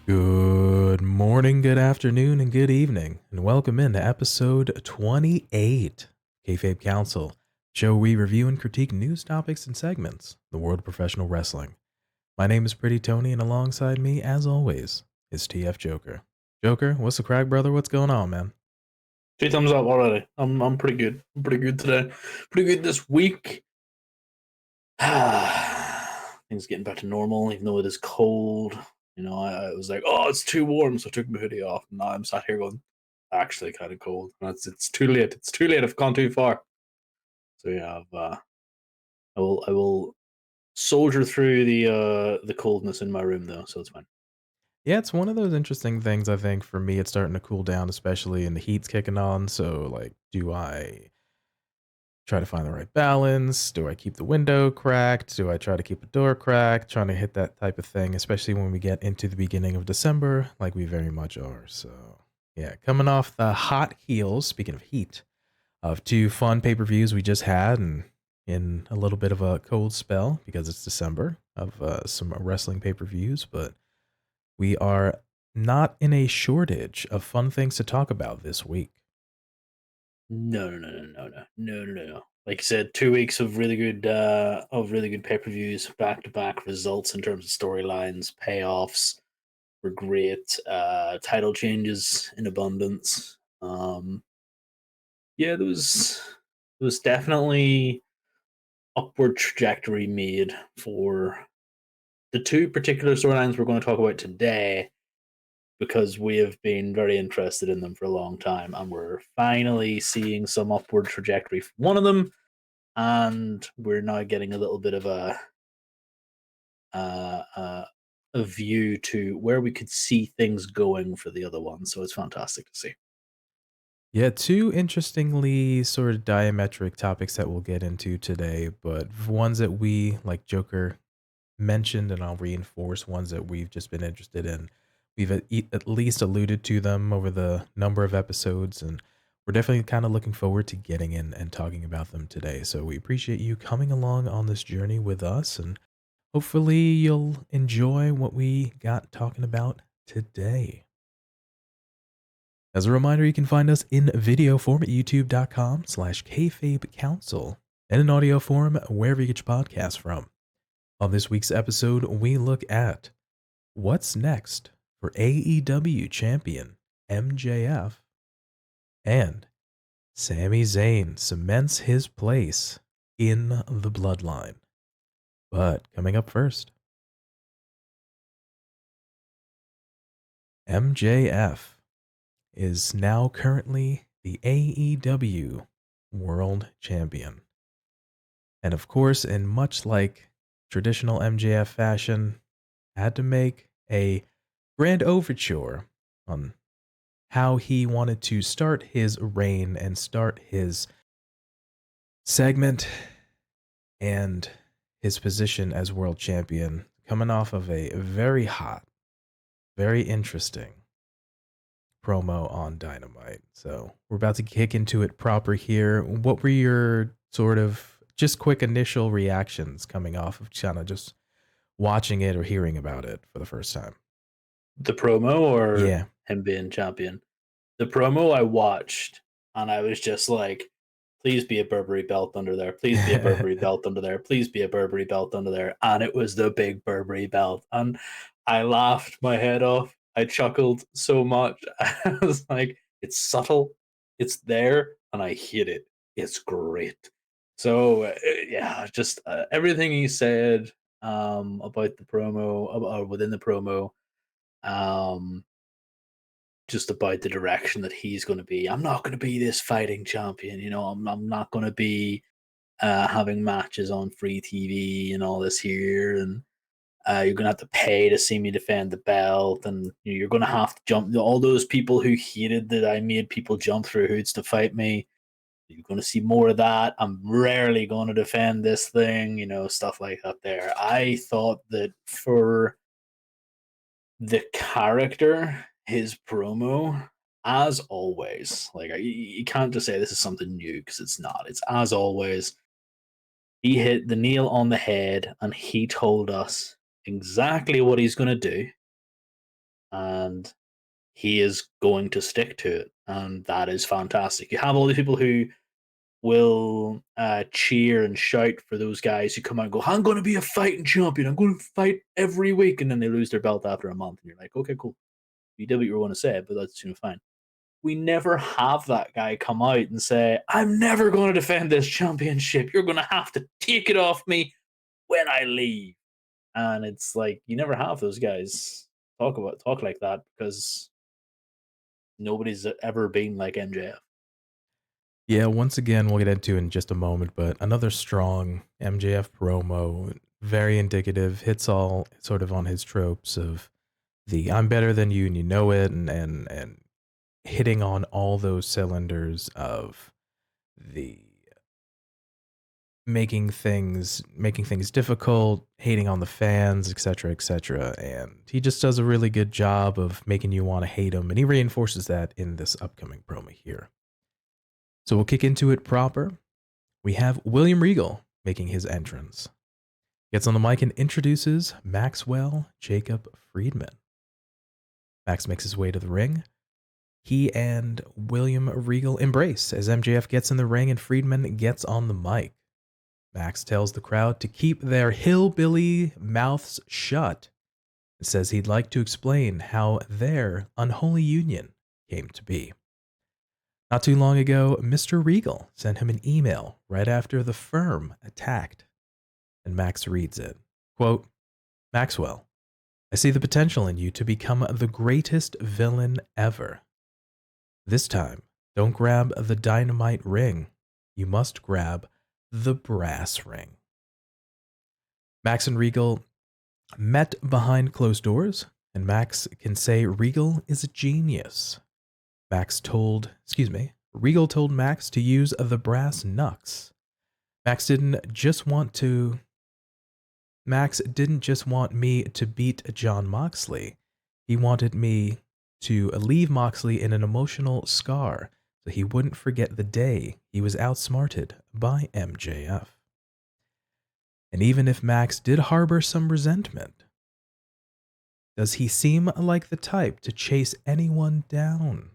Good morning, good afternoon, and good evening, and welcome into episode 28, Kayfabe Kouncil, show we review and critique news topics and segments, in the world of professional wrestling. My name is Pretty Tony, and alongside me, as always, is TF Joker. Joker, what's the crack, brother? What's going on, man? 2 thumbs up already. I'm pretty good. I'm pretty good today. Pretty good this week. Things getting back to normal, even though it is cold. I was like, oh, it's too warm, so I took my hoodie off. And now I'm sat here going, actually kind of cold. It's too late. It's too late. I've gone too far. So yeah, I will soldier through the coldness in my room though, so it's fine. Yeah, it's one of those interesting things. I think for me, it's starting to cool down, especially and the heat's kicking on. So, like, do I try to find the right balance? Do I keep the window cracked? Do I try to keep the door cracked? Trying to hit that type of thing, especially when we get into the beginning of December, like we very much are. So, yeah, coming off the hot heels, speaking of heat, of 2 fun pay-per-views we just had, and in a little bit of a cold spell because it's December of some wrestling pay-per-views, but we are not in a shortage of fun things to talk about this week. No. Like I said, 2 weeks of really good pay-per-views, back-to-back results in terms of storylines, payoffs were great. Title changes in abundance. Yeah, there was definitely upward trajectory made for the 2 particular storylines we're going to talk about today, because we have been very interested in them for a long time, and we're finally seeing some upward trajectory for one of them, and we're now getting a little bit of uh, uh, a view to where we could see things going for the other one. So it's fantastic to see. Yeah, 2 interestingly sort of diametric topics that we'll get into today, but ones that we, like Joker mentioned, and I'll reinforce ones that we've just been interested in. We've at least alluded to them over the number of episodes, and we're definitely kind of looking forward to getting in and talking about them today. So we appreciate you coming along on this journey with us, and hopefully you'll enjoy what we got talking about today. As a reminder, you can find us in video form at youtube.com/Kayfabe Kouncil and in audio form wherever you get your podcasts from. On this week's episode, we look at what's next for AEW champion MJF, and Sami Zayn cements his place in the Bloodline. But coming up first, MJF is now currently the AEW World Champion. And of course, in much like traditional MJF fashion, had to make a grand overture on how he wanted to start his reign and start his segment and his position as world champion, coming off of a very hot, very interesting promo on Dynamite. So we're about to kick into it proper here. What were your sort of just quick initial reactions coming off of kind of just watching it or hearing about it for the first time? The promo or Yeah. him being champion? The promo I watched, and I was just like, please be a Burberry belt under there. Please be a Burberry belt under there. Please be a Burberry belt under there. And it was the big Burberry belt. And I laughed my head off. I chuckled so much. I was like, it's subtle, it's there, and I hate it. It's great. So, yeah, just everything he said about the promo, or within the promo, um, just about the direction that he's going to be. I'm not going to be this fighting champion, I'm not going to be having matches on free TV and all this here, and you're going to have to pay to see me defend the belt, and you're going to have to jump. All those people who hated that I made people jump through hoops to fight me, you're going to see more of that. I'm rarely going to defend this thing, stuff like that. There, I thought that for the character, his promo, as always, like you can't just say this is something new, because it's not. It's as always He hit the nail on the head, and he told us exactly what he's going to do, and he is going to stick to it, and that is fantastic. You have all these people who will cheer and shout for those guys who come out and go, "I'm going to be a fighting champion. I'm going to fight every week," and then they lose their belt after a month, and you're like, "Okay, cool. You did what you were going to say, but that's fine." We never have that guy come out and say, "I'm never going to defend this championship. You're going to have to take it off me when I leave." And it's like you never have those guys talk like that because nobody's ever been like MJF. Yeah, once again, we'll get into in just a moment, but another strong MJF promo, very indicative, hits all sort of on his tropes of the "I'm better than you and you know it," and hitting on all those cylinders of the making things difficult, hating on the fans, etc., etc. And he just does a really good job of making you want to hate him, and he reinforces that in this upcoming promo here. So we'll kick into it proper. We have William Regal making his entrance. Gets on the mic and introduces Maxwell Jacob Friedman. Max makes his way to the ring. He and William Regal embrace as MJF gets in the ring and Friedman gets on the mic. Max tells the crowd to keep their hillbilly mouths shut and says he'd like to explain how their unholy union came to be. Not too long ago, Mr. Regal sent him an email right after the firm attacked, and Max reads it. Quote, "Maxwell, I see the potential in you to become the greatest villain ever. This time, don't grab the dynamite ring. You must grab the brass ring." Max and Regal met behind closed doors, and Max can say Regal is a genius. Regal told Max to use the brass knucks. Max didn't just want me to beat John Moxley. He wanted me to leave Moxley in an emotional scar so he wouldn't forget the day he was outsmarted by MJF. And even if Max did harbor some resentment, does he seem like the type to chase anyone down?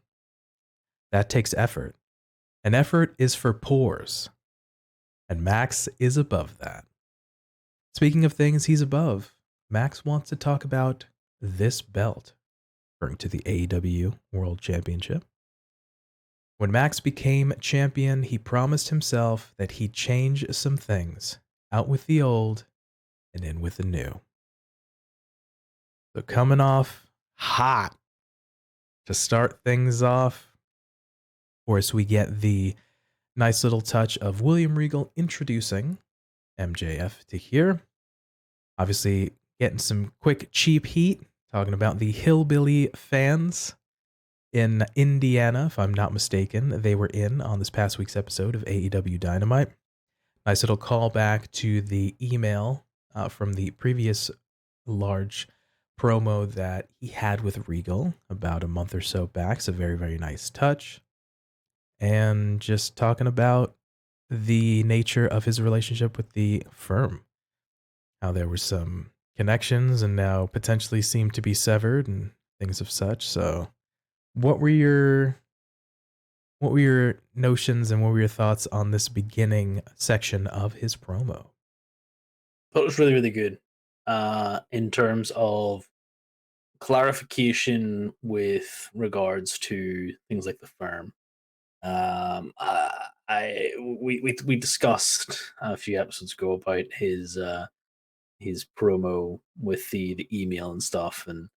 That takes effort, and effort is for pores, and Max is above that. Speaking of things he's above, Max wants to talk about this belt, referring to the AEW World Championship. When Max became champion, he promised himself that he'd change some things, out with the old and in with the new. So coming off hot to start things off, of course, we get the nice little touch of William Regal introducing MJF to here. Obviously, getting some quick, cheap heat, talking about the hillbilly fans in Indiana, if I'm not mistaken. They were in on this past week's episode of AEW Dynamite. Nice little callback to the email from the previous large promo that he had with Regal about a month or so back. It's a very, very nice touch. And just talking about the nature of his relationship with the firm, how there were some connections and now potentially seem to be severed and things of such. So what were your notions and what were your thoughts on this beginning section of his promo? Thought it was really, really good in terms of clarification with regards to things like the firm. We discussed a few episodes ago about his promo with the email and stuff, and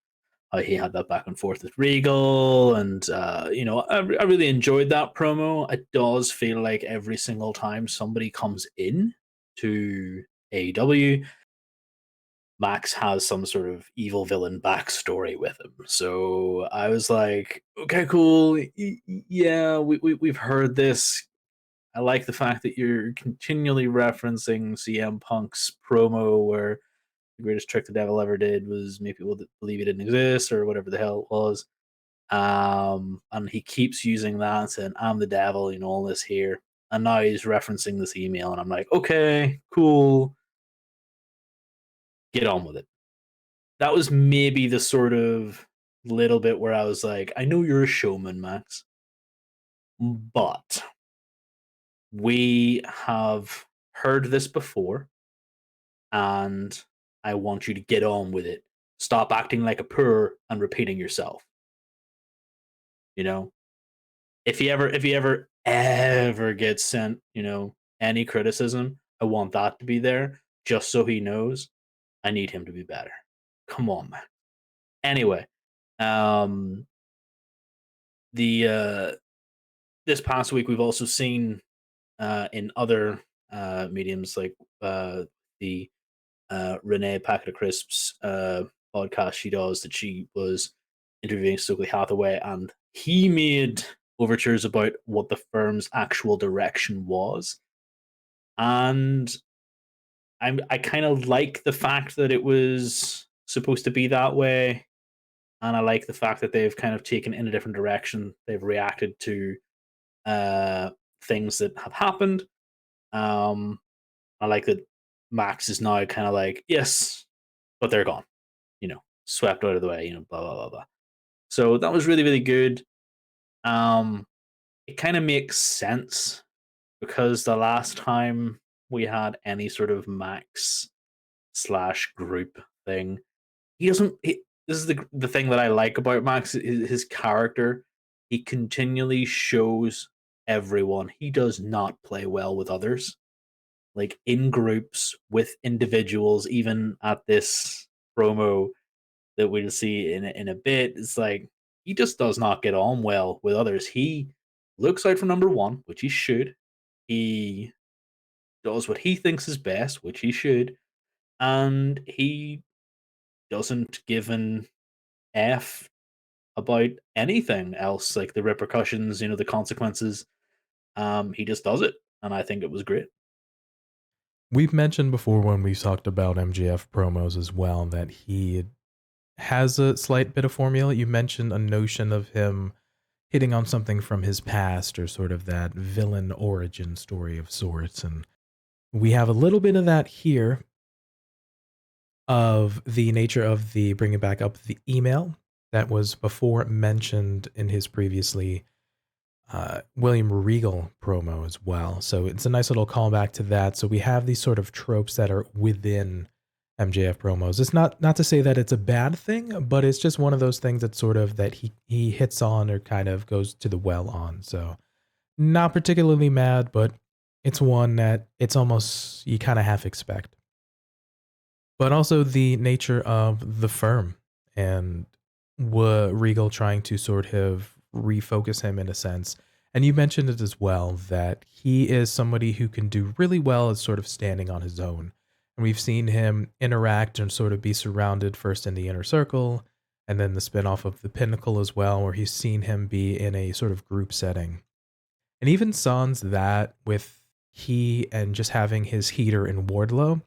how he had that back and forth with Regal, and I really enjoyed that promo. It does feel like every single time somebody comes in to AEW, Max has some sort of evil villain backstory with him. So I was like, okay, cool. Yeah, we've heard this. I like the fact that you're continually referencing CM Punk's promo where the greatest trick the devil ever did was make people believe he didn't exist or whatever the hell it was. And he keeps using that saying, "I'm the devil," all this here. And now he's referencing this email, and I'm like, okay, cool, get on with it. That was maybe the sort of little bit where I was like, I know you're a showman, Max, but we have heard this before, and I want you to get on with it. Stop acting like a purr and repeating yourself. You know, if he ever gets sent, any criticism, I want that to be there just so he knows I need him to be better. Come on, man. Anyway, um, the this past week we've also seen in other mediums like the Renee Packet of Crisps podcast she does that she was interviewing Stokely Hathaway, and he made overtures about what the firm's actual direction was. And I kind of like the fact that it was supposed to be that way. And I like the fact that they've kind of taken in a different direction. They've reacted to uh, things that have happened. Um, I like that Max is now kind of like, yes, but they're gone, swept out of the way, blah, blah, blah, blah. So that was really, really good. It kind of makes sense because the last time we had any sort of Max slash group thing, he doesn't. This is the thing that I like about Max, his character. He continually shows everyone he does not play well with others, like in groups with individuals. Even at this promo that we'll see in a bit, it's like he just does not get on well with others. He looks out for number one, which he should. He does what he thinks is best, which he should, and he doesn't give an F about anything else, like the repercussions, the consequences. He just does it, and I think it was great. We've mentioned before when we talked about MJF promos as well that he has a slight bit of formula. You mentioned a notion of him hitting on something from his past or sort of that villain origin story of sorts. And we have a little bit of that here of the nature of the bringing back up the email that was before mentioned in his previously William Regal promo as well. So it's a nice little callback to that. So we have these sort of tropes that are within MJF promos. It's not to say that it's a bad thing, but it's just one of those things that sort of that he hits on or kind of goes to the well on. So not particularly mad, but it's one that it's almost you kind of half expect. But also the nature of the firm and Regal trying to sort of refocus him in a sense. And you mentioned it as well that he is somebody who can do really well at sort of standing on his own. And we've seen him interact and sort of be surrounded first in the inner circle and then the spinoff of the Pinnacle as well, where he's seen him be in a sort of group setting. And even sans that with he and just having his heater in Wardlow,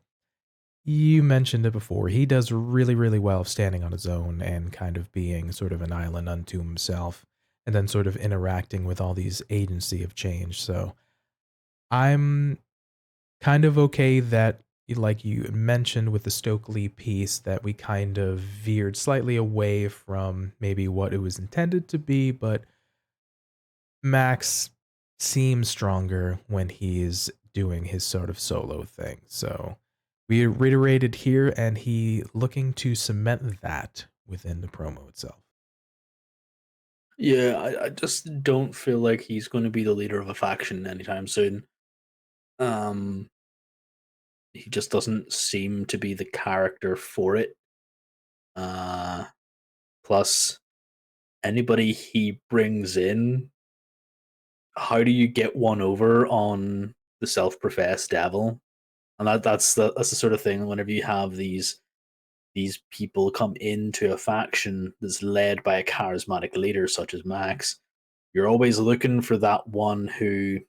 you mentioned it before. He does really, really well standing on his own and kind of being sort of an island unto himself and then sort of interacting with all these agency of change. So I'm kind of okay that, like you mentioned with the Stokely piece, that we kind of veered slightly away from maybe what it was intended to be, but Max seems stronger when he's doing his sort of solo thing. So we reiterated here, and he looking to cement that within the promo itself. Yeah, I just don't feel like he's going to be the leader of a faction anytime soon. Um, he just doesn't seem to be the character for it. Uh, Plus, anybody he brings in, how do you get one over on the self-professed devil? And that's the sort of thing. Whenever you have these people come into a faction that's led by a charismatic leader such as Max, you're always looking for that one who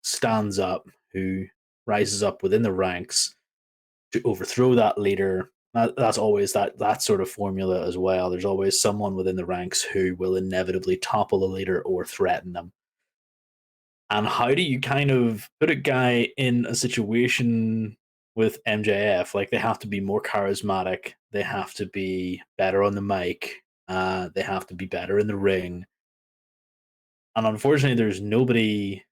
stands up, who rises up within the ranks to overthrow that leader. That's always that sort of formula as well. There's always someone within the ranks who will inevitably topple a leader or threaten them. And how do you kind of put a guy in a situation with MJF? Like, they have to be more charismatic, they have to be better on the mic, they have to be better in the ring. And unfortunately, there's nobody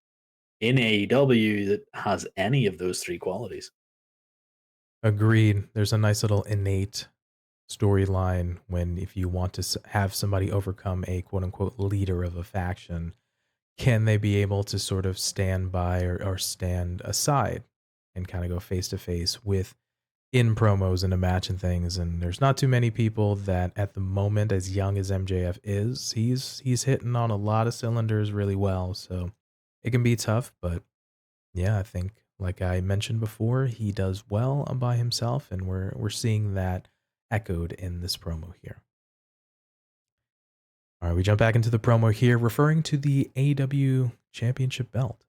in AEW that has any of those three qualities. Agreed. There's a nice little innate storyline when if you want to have somebody overcome a quote unquote leader of a faction, can they be able to sort of stand by or stand aside and kind of go face to face with in promos in a match and things? And there's not too many people that at the moment, as young as MJF is, he's hitting on a lot of cylinders really well. So it can be tough, but yeah, I think like I mentioned before, he does well by himself, and we're seeing that echoed in this promo here. All right, we jump back into the promo here, referring to the AEW Championship belt.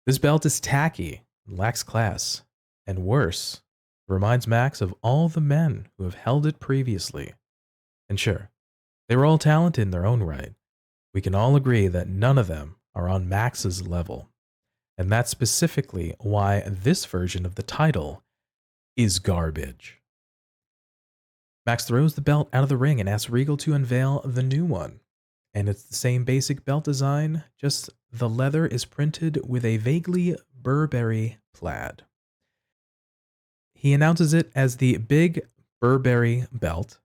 This belt is tacky, lacks class, and worse, reminds Max of all the men who have held it previously. And sure, they were all talented in their own right. We can all agree that none of them are on Max's level. And that's specifically why this version of the title is garbage. Max throws the belt out of the ring and asks Regal to unveil the new one. And it's the same basic belt design, just the leather is printed with a vaguely Burberry plaid. He announces it as the Big Burberry belt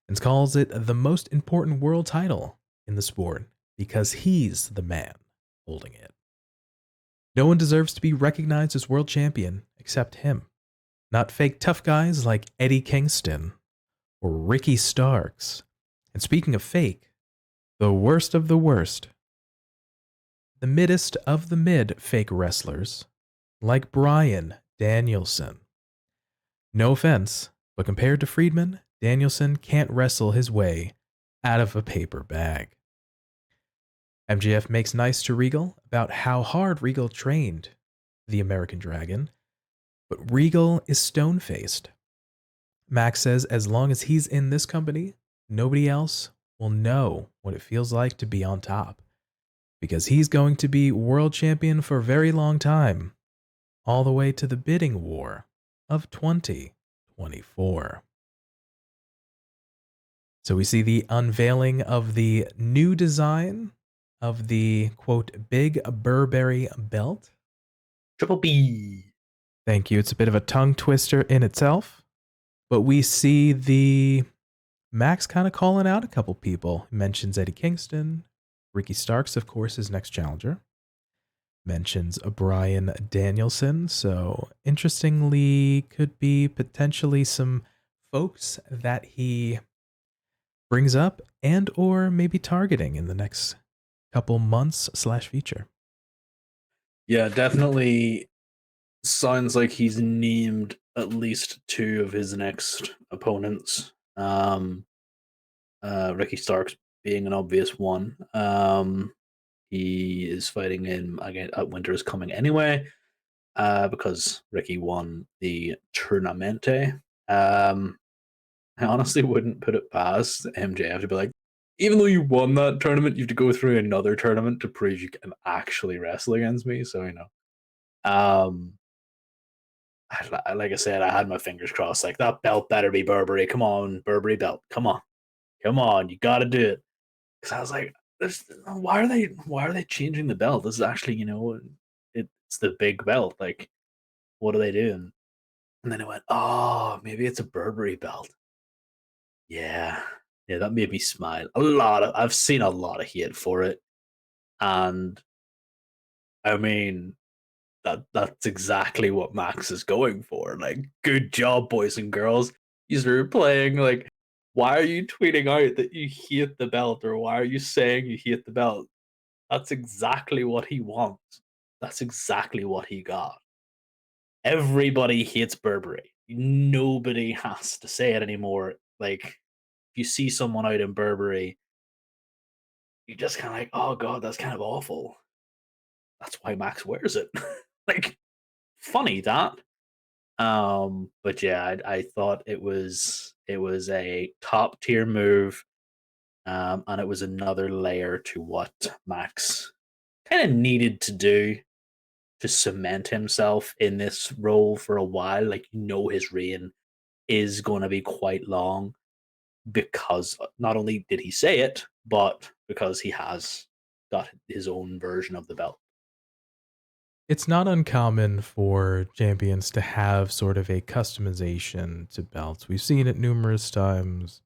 and calls it the most important world title in the sport because he's the man holding it. No one deserves to be recognized as world champion except him. Not fake tough guys like Eddie Kingston or Ricky Starks. And speaking of fake, the worst of the worst, the middest of the mid fake wrestlers, like Bryan Danielson. No offense, but compared to Friedman, Danielson can't wrestle his way out of a paper bag. MJF makes nice to Regal about how hard Regal trained the American Dragon, but Regal is stone-faced. Max says as long as he's in this company, nobody else will know what it feels like to be on top, because he's going to be world champion for a very long time, all the way to the bidding war of 2024. So we see the unveiling of the new design of the quote Big Burberry belt. Triple B. Thank you. It's a bit of a tongue twister in itself, but we see the Max kind of calling out a couple people. He mentions Eddie Kingston, Ricky Starks, of course, his next challenger. Mentions a Bryan Danielson. So interestingly, could be potentially some folks that he brings up and or maybe targeting in the next couple months / feature. Yeah, definitely sounds like he's named at least two of his next opponents. Ricky Starks being an obvious one. He is fighting in again at Winter is Coming anyway, because Ricky won the Tournamente. I honestly wouldn't put it past MJF to be like, even though you won that tournament, you have to go through another tournament to prove you can actually wrestle against me. So um, like I said, I had my fingers crossed. Like, that belt better be Burberry. Come on, Burberry belt. Come on, you got to do it. Because I was like, why are they changing the belt? This is actually, it's the big belt. Like, what are they doing? And then I went, oh, maybe it's a Burberry belt. Yeah, yeah, that made me smile. I've seen a lot of hate for it, and I mean that's exactly what Max is going for. Like, good job, boys and girls. You're playing like. Why are you tweeting out that you hate the belt, or why are you saying you hate the belt? That's exactly what he wants. That's exactly what he got. Everybody hates Burberry. Nobody has to say it anymore. Like, if you see someone out in Burberry, you just kind of like, oh god, that's kind of awful. That's why Max wears it. Like, funny that. But yeah, I thought it was a top tier move, and it was another layer to what Max kind of needed to do to cement himself in this role for a while. Like, his reign is going to be quite long because not only did he say it, but because he has got his own version of the belt. It's not uncommon for champions to have sort of a customization to belts. We've seen it numerous times.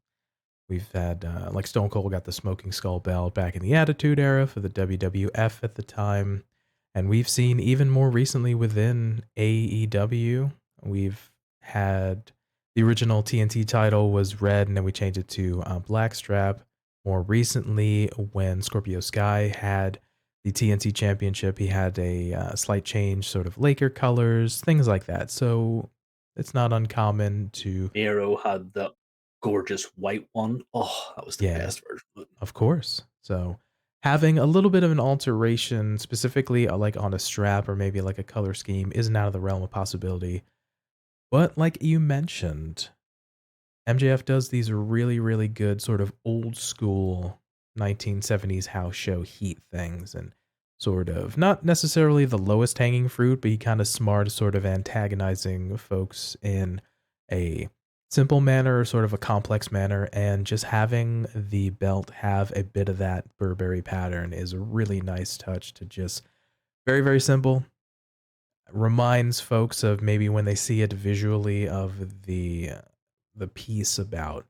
We've had, like Stone Cold got the Smoking Skull belt back in the Attitude Era for the WWF at the time. And we've seen even more recently within AEW, we've had the original TNT title was red and then we changed it to blackstrap. More recently, when Scorpio Sky had the TNT Championship, he had a slight change, sort of Laker colors, things like that. So it's not uncommon to, Miro had the gorgeous white one. Oh, that was the yeah, best version of it. of course. So having a little bit of an alteration, specifically like on a strap or maybe like a color scheme, isn't out of the realm of possibility. But like you mentioned, MJF does these really, really good sort of old school 1970s house show heat things and sort of not necessarily the lowest hanging fruit, but he kind of smart, sort of antagonizing folks in a simple manner or sort of a complex manner. And just having the belt have a bit of that Burberry pattern is a really nice touch to just very, very simple. Reminds folks of maybe when they see it visually of the piece about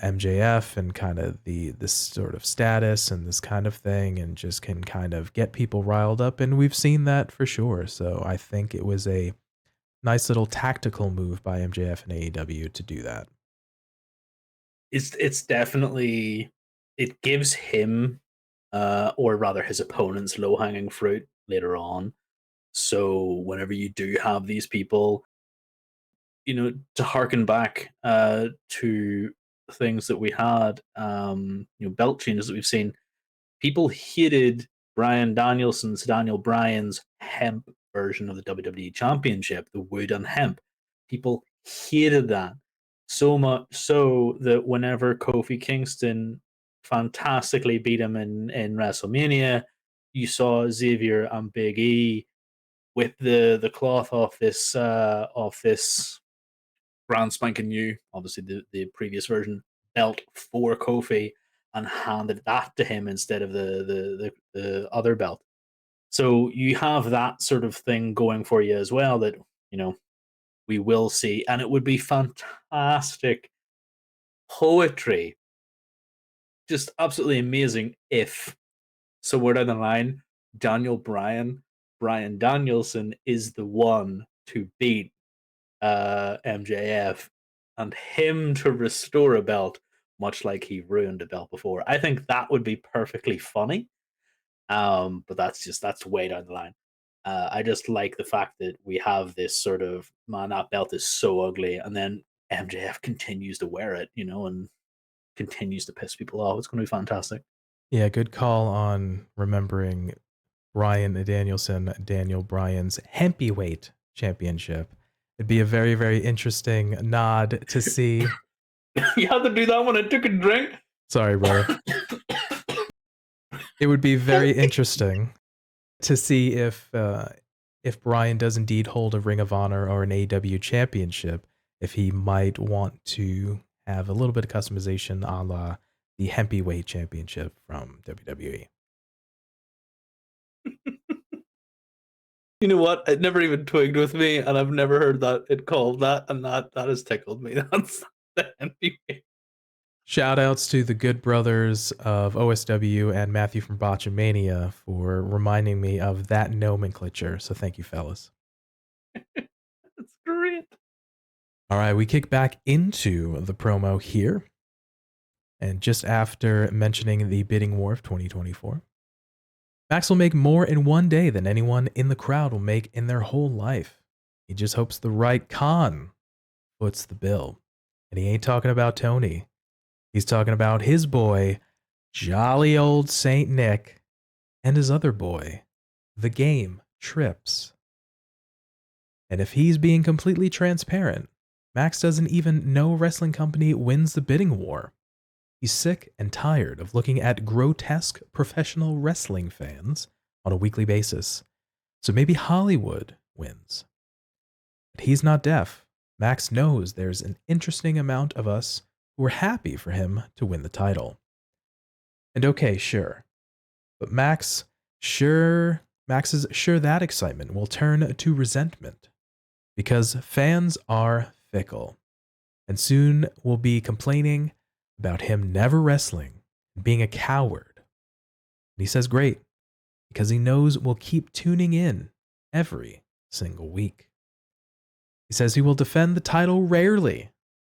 MJF and kind of this sort of status and this kind of thing, and just can kind of get people riled up, and we've seen that for sure. So I think it was a nice little tactical move by MJF and AEW to do that. It's definitely, it gives him, or rather his opponents, low hanging fruit later on. So whenever you do have these people, to harken back to things that we had, belt changes that we've seen, people hated Brian Danielson's Daniel Bryan's hemp version of the WWE Championship, the wood and hemp. People hated that so much so that whenever Kofi Kingston fantastically beat him in WrestleMania, you saw Xavier and Big E whip the cloth off this brand spanking new, obviously the previous version belt for Kofi, and handed that to him instead of the other belt. So you have that sort of thing going for you as well, that you know we will see, and it would be fantastic poetry, just absolutely amazing if somewhere down the line Brian Danielson is the one to beat MJF, and him to restore a belt, much like he ruined a belt before. I think that would be perfectly funny. But that's way down the line. I just like the fact that we have this sort of, man, that belt is so ugly, and then MJF continues to wear it, and continues to piss people off. It's going to be fantastic. Yeah, good call on remembering Bryan Danielson, Daniel Bryan's Hempyweight Championship. It'd be a very, very interesting nod to see. You had to do that when I took a drink. Sorry, brother. It would be very interesting to see if Bryan does indeed hold a Ring of Honor or an AEW championship, if he might want to have a little bit of customization a la the Hempyweight Championship from WWE. You know what? It never even twigged with me, and I've never heard that it called that, and that has tickled me. That's the NBA. Shout outs to the good brothers of OSW and Matthew from Botchamania for reminding me of that nomenclature. So thank you, fellas. That's great. All right, we kick back into the promo here. And just after mentioning the bidding war of 2024, Max will make more in one day than anyone in the crowd will make in their whole life. He just hopes the right con foots the bill. And he ain't talking about Tony. He's talking about his boy, jolly old Saint Nick, and his other boy, the game Trips. And if he's being completely transparent, Max doesn't even know wrestling company wins the bidding war. He's sick and tired of looking at grotesque professional wrestling fans on a weekly basis. So maybe Hollywood wins. But he's not deaf. Max knows there's an interesting amount of us who are happy for him to win the title. And okay, sure. But Max is sure that excitement will turn to resentment because fans are fickle and soon will be complaining about him never wrestling and being a coward. And he says great because he knows we'll keep tuning in every single week. He says he will defend the title rarely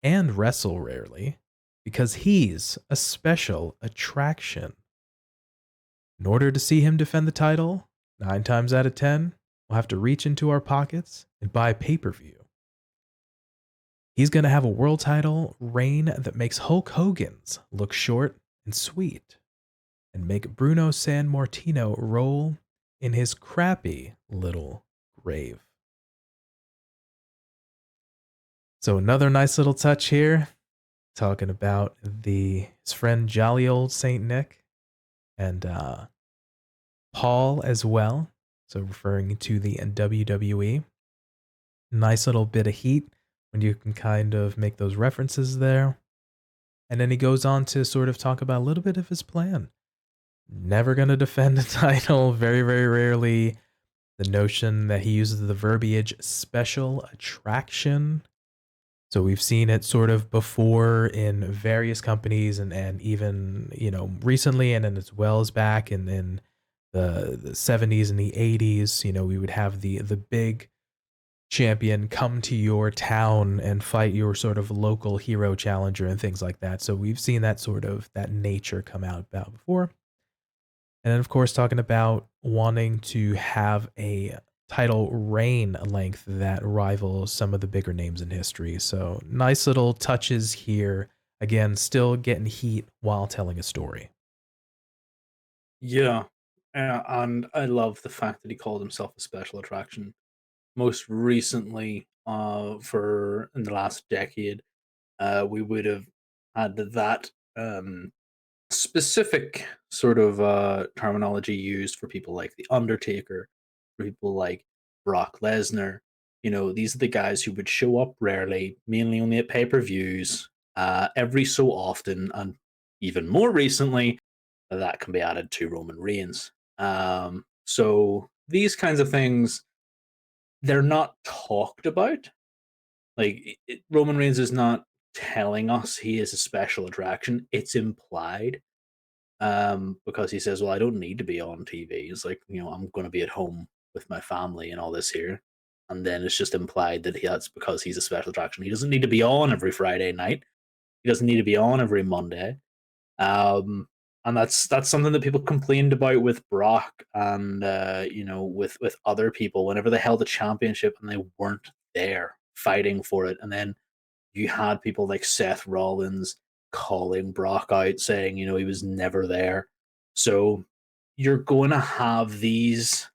and wrestle rarely because he's a special attraction. In order to see him defend the title, 9 times out of 10, we'll have to reach into our pockets and buy pay-per-view. He's going to have a world title reign that makes Hulk Hogan's look short and sweet and make Bruno Sammartino roll in his crappy little grave. So another nice little touch here, talking about his friend Jolly Old Saint Nick and Paul as well. So referring to the WWE. Nice little bit of heat when you can kind of make those references there. And then he goes on to sort of talk about a little bit of his plan. Never going to defend the title, very, very rarely. The notion that he uses the verbiage special attraction. So we've seen it sort of before in various companies and even, recently and then as well as back in the 70s and the 80s, we would have the big champion come to your town and fight your sort of local hero challenger and things like that. So we've seen that sort of that nature come out about before. And then of course talking about wanting to have a title reign length that rivals some of the bigger names in history. So nice little touches here. Again, still getting heat while telling a story. Yeah, and I love the fact that he called himself a special attraction. Most recently, for in the last decade, we would have had that specific sort of terminology used for people like The Undertaker, for people like Brock Lesnar. These are the guys who would show up rarely, mainly only at pay-per-views, every so often, and even more recently, that can be added to Roman Reigns. So these kinds of things, they're not talked about. Like Roman Reigns is not telling us he is a special attraction. It's implied because he says, "Well, I don't need to be on TV." It's like, I'm going to be at home with my family and all this here, and then it's just implied that that's because he's a special attraction. He doesn't need to be on every Friday night. He doesn't need to be on every Monday. And that's something that people complained about with Brock and with other people whenever they held the championship and they weren't there fighting for it, and then you had people like Seth Rollins calling Brock out, saying, he was never there. So you're going to have these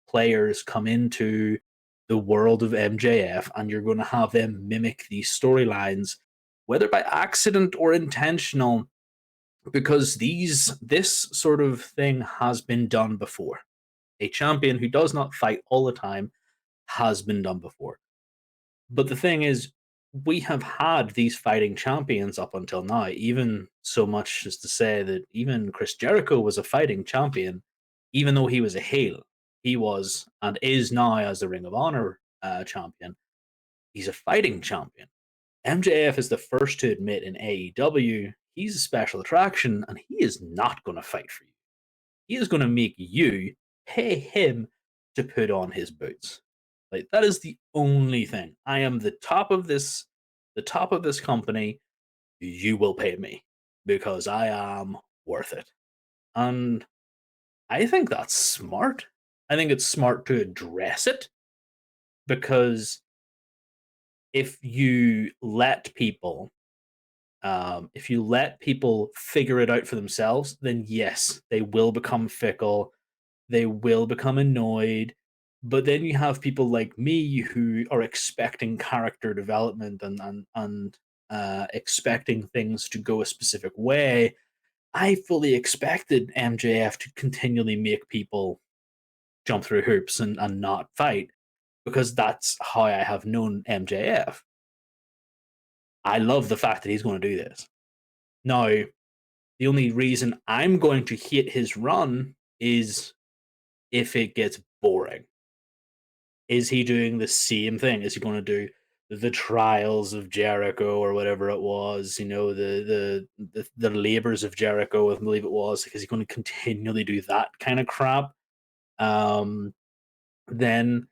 players come into the world of MJF and you're going to have them mimic these storylines, whether by accident or intentional, because this sort of thing has been done before. A champion who does not fight all the time has been done before. But the thing is, we have had these fighting champions up until now, even so much as to say that even Chris Jericho was a fighting champion, even though he was a heel. He was and is now as the Ring of Honor champion. He's a fighting champion. MJF is the first to admit in AEW he's a special attraction and he is not going to fight for you. He is going to make you pay him to put on his boots. Like that is the only thing. I am the top of this company. You will pay me because I am worth it. And I think that's smart. I think it's smart to address it because if you let people figure it out for themselves, then yes, they will become fickle, they will become annoyed. But then you have people like me who are expecting character development and expecting things to go a specific way. I fully expected MJF to continually make people jump through hoops and not fight, because that's how I have known MJF. I love the fact that he's going to do this. Now, the only reason I'm going to hate his run is if it gets boring. Is he doing the same thing? Is he going to do the trials of Jericho or whatever it was? You know, the labors of Jericho, I believe it was. Because he's going to continually do that kind of crap. Um, then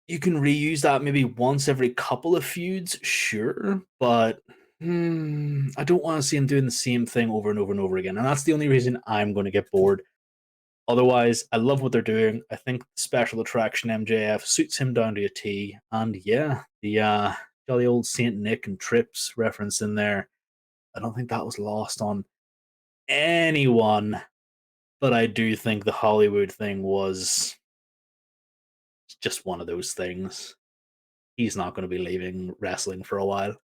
you can reuse that maybe once every couple of feuds, sure, but I don't want to see him doing the same thing over and over and over again. And that's the only reason I'm going to get bored. Otherwise, I love what they're doing. I think the special attraction MJF suits him down to a T. And yeah, the jolly old Saint Nick and Trips reference in there, I don't think that was lost on anyone. But I do think the Hollywood thing was just one of those things. He's not going to be leaving wrestling for a while.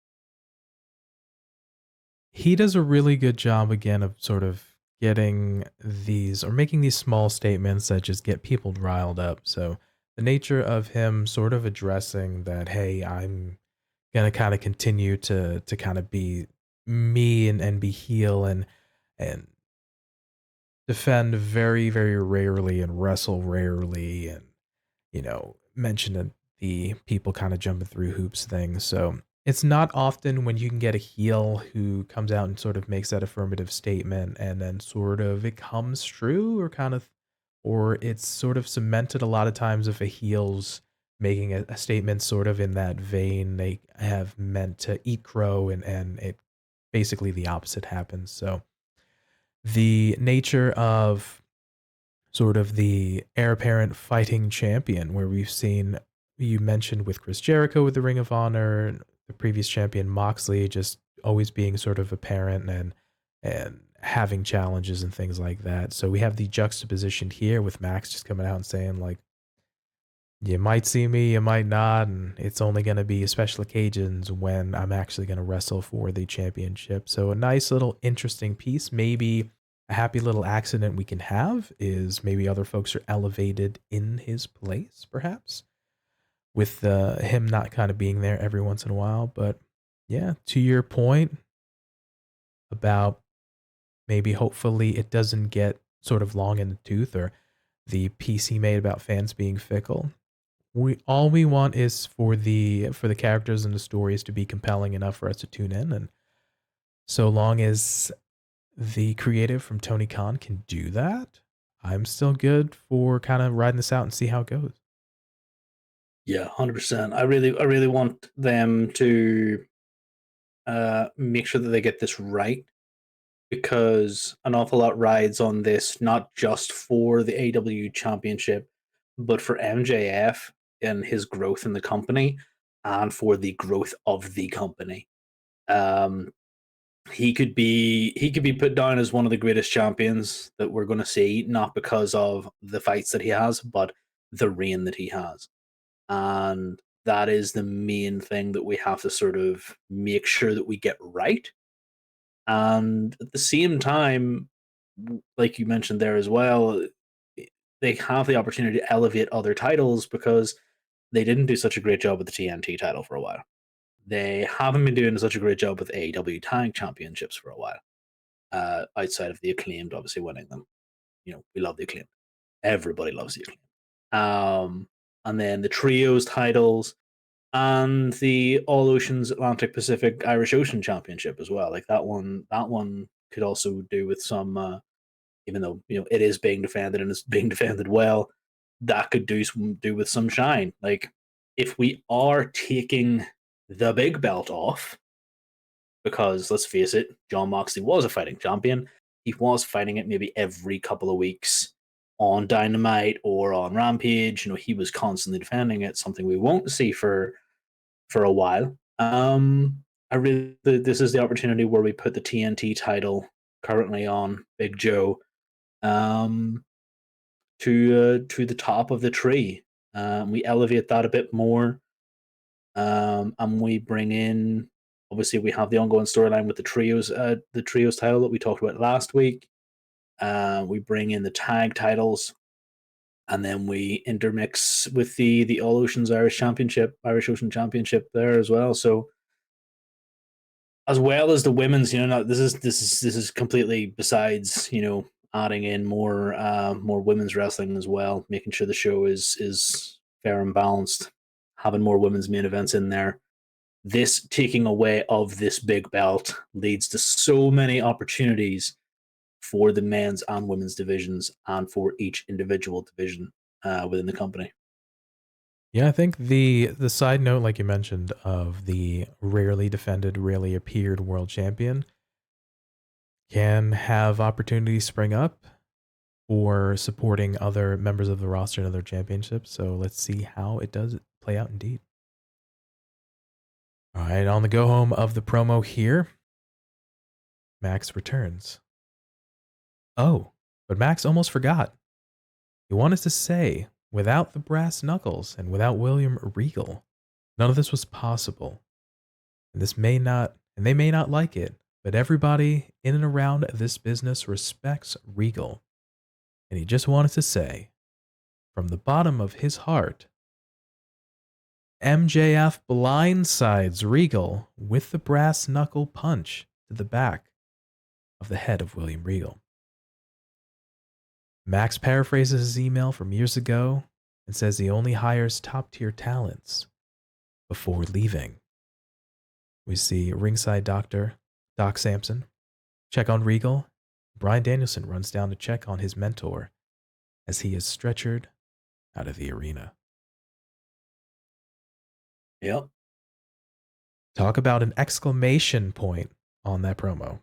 He does a really good job again of sort of getting these or making these small statements that just get people riled up. So the nature of him sort of addressing that, hey, I'm gonna kind of continue to kind of be me and be heel and defend very, very rarely and wrestle rarely and mentioned the people kind of jumping through hoops thing. So it's not often when you can get a heel who comes out and sort of makes that affirmative statement and then sort of it comes true or or it's sort of cemented a lot of times if a heel's making a statement sort of in that vein, they have meant to eat crow and it basically the opposite happens. So the nature of sort of the heir apparent fighting champion, where we've seen you mentioned with Chris Jericho with the Ring of Honor, the previous champion Moxley just always being sort of apparent and having challenges and things like that. So we have the juxtaposition here with Max just coming out and saying like, you might see me, you might not, and it's only going to be special occasions when I'm actually going to wrestle for the championship. So a nice little interesting piece. Maybe a happy little accident we can have is maybe other folks are elevated in his place, perhaps, with him not kind of being there every once in a while. But yeah, to your point about maybe hopefully it doesn't get sort of long in the tooth or the piece he made about fans being fickle. We want is for the characters and the stories to be compelling enough for us to tune in, and so long as the creative from Tony Khan can do that, I'm still good for kind of riding this out and see how it goes. Yeah, 100%. I really want them to make sure that they get this right, because an awful lot rides on this, not just for the AEW Championship, but for MJF and his growth in the company and for the growth of the company. Um, he could be put down as one of the greatest champions that we're going to see, not because of the fights that he has, but the reign that he has. And that is the main thing that we have to sort of make sure that we get right. And at the same time, like you mentioned there as well, they have the opportunity to elevate other titles because they didn't do such a great job with the TNT title for a while. They haven't been doing such a great job with AEW Tag Championships for a while, outside of the Acclaimed obviously winning them. You know, we love the Acclaimed. Everybody loves the Acclaimed. And then the trios titles and the All Oceans Atlantic Pacific Irish Ocean Championship as well. Like that one could also do with some, even though it is being defended and it's being defended well, that could do with some shine. Like if we are taking the big belt off, because let's face it, John Moxley was a fighting champion. He was fighting it maybe every couple of weeks on Dynamite or on Rampage. He was constantly defending it, something we won't see for a while. I really this is the opportunity where we put the TNT title currently on Big Joe to the top of the tree. We elevate that a bit more, and we bring in. Obviously, we have the ongoing storyline with the trios title that we talked about last week. We bring in the tag titles, and then we intermix with the All Oceans Irish Ocean Championship there as well. So as well as the women's, this is completely besides adding in more women's wrestling as well, making sure the show is fair and balanced, having more women's main events in there. This taking away of this big belt leads to so many opportunities for the men's and women's divisions and for each individual division within the company. Yeah, I think the side note, like you mentioned, of the rarely defended, rarely appeared world champion can have opportunities spring up for supporting other members of the roster in other championships. So let's see how it does play out indeed. All right, on the go home of the promo here, Max returns. Oh, but Max almost forgot. He wanted to say, without the brass knuckles and without William Regal, none of this was possible. And they may not like it, but everybody in and around this business respects Regal. And he just wanted to say, from the bottom of his heart, MJF blindsides Regal with the brass knuckle punch to the back of the head of William Regal. Max paraphrases his email from years ago and says he only hires top-tier talents before leaving. We see ringside doctor Doc Sampson check on Regal. Bryan Danielson runs down to check on his mentor as he is stretchered out of the arena. Yep. Talk about an exclamation point on that promo.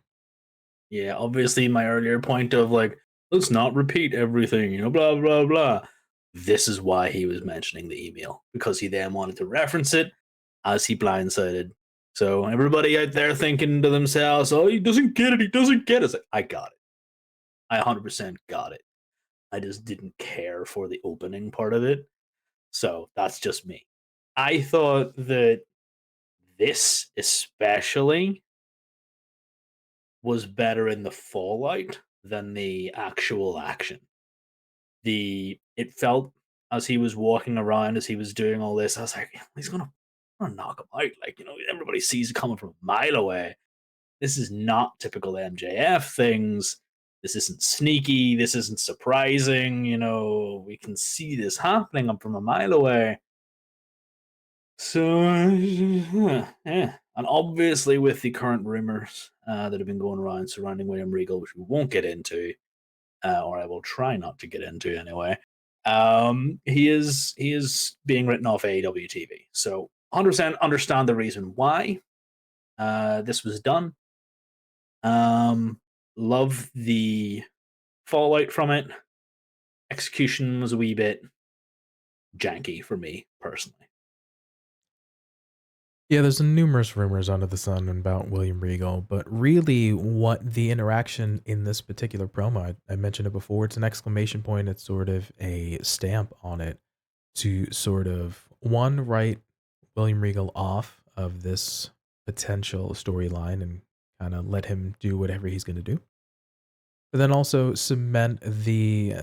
Yeah, obviously my earlier point of like, let's not repeat everything, blah blah blah. This is why he was mentioning the email, because he then wanted to reference it as he blindsided. So everybody out there thinking to themselves, "Oh, he doesn't get it. He doesn't get it." It's like, I got it. I 100% got it. I just didn't care for the opening part of it. So that's just me. I thought that this especially was better in the fallout than the actual action. It felt as he was walking around, as he was doing all this, I was like, gonna knock him out. Like, everybody sees it coming from a mile away. This is not typical MJF things. This isn't sneaky. This isn't surprising. We can see this happening from a mile away. So, yeah. And obviously, with the current rumors that have been going around surrounding William Regal, which we won't get into, or I will try not to get into anyway, he is being written off AEW TV. So, 100% understand the reason why this was done. Love the fallout from it. Execution was a wee bit janky for me personally. Yeah, there's numerous rumors under the sun about William Regal, but really what the interaction in this particular promo, I mentioned it before, it's an exclamation point, it's sort of a stamp on it to sort of, one, write William Regal off of this potential storyline and kind of let him do whatever he's going to do. But then also cement the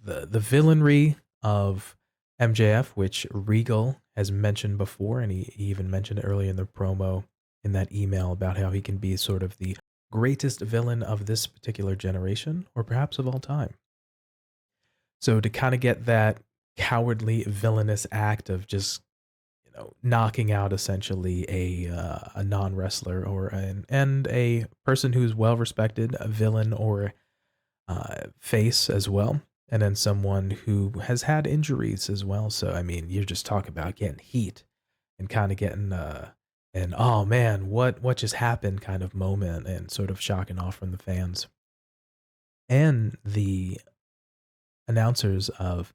villainry of MJF, which Regal has mentioned before, and he even mentioned it earlier in the promo in that email about how he can be sort of the greatest villain of this particular generation, or perhaps of all time. So to kind of get that cowardly, villainous act of just knocking out essentially a non wrestler or and a person who's well respected, a villain or face as well, and then someone who has had injuries as well. So I mean, you're just talking about getting heat and kind of getting an oh man, what just happened kind of moment, and sort of shocking off from the fans and the announcers of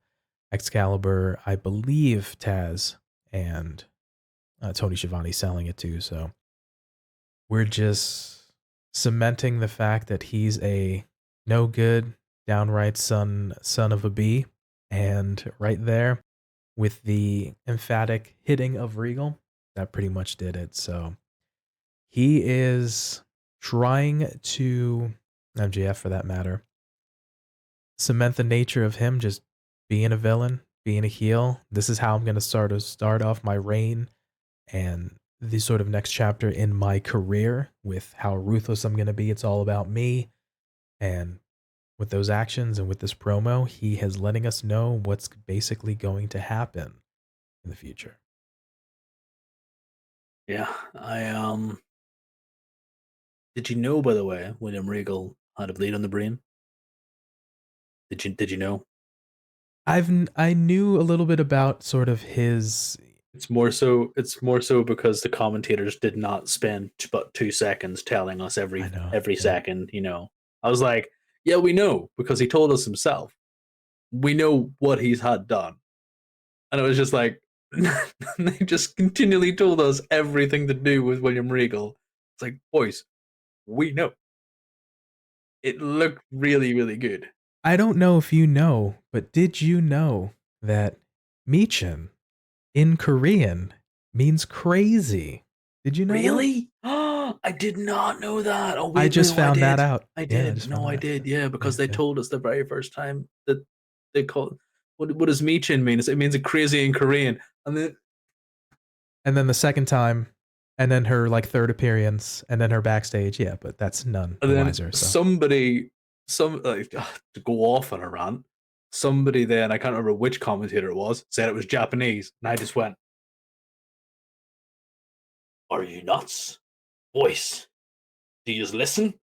Excalibur, I believe Taz and Tony Schiavone selling it too. So we're just cementing the fact that he's a no good, downright son of a bee. And right there, with the emphatic hitting of Regal, that pretty much did it. So he is trying to, MJF for that matter, cement the nature of him just being a villain, being a heel. This is how I'm gonna start off my reign and the sort of next chapter in my career with how ruthless I'm gonna be. It's all about me. And with those actions and with this promo, he is letting us know what's basically going to happen in the future. Yeah, did you know, by the way, William Regal had a bleed on the brain? Did you know? I knew a little bit about sort of his. It's more so because the commentators did not spend but 2 seconds telling us I every know, every yeah. second. I was like, yeah, we know because he told us himself. We know what he's had done, and it was just like they just continually told us everything to do with William Regal. It's like, boys, we know. It looked really, really good. I don't know if you know, but did you know that Michin in Korean means crazy? Did you know that? Really? I did not know that. Oh I wait, just no, I found that did. out. I Yeah, I did. just found No, that I out. did. Yeah, because Yeah, they yeah. told us the very first time that they call what does Michin mean? It means a crazy in Korean. And then And then the second time, and then her like third appearance, and then her backstage. Yeah, but that's none and the then wiser. So somebody some like to go off on a rant, somebody then I can't remember which commentator it was, said it was Japanese. And I just went, are you nuts? Voice. Do you just listen?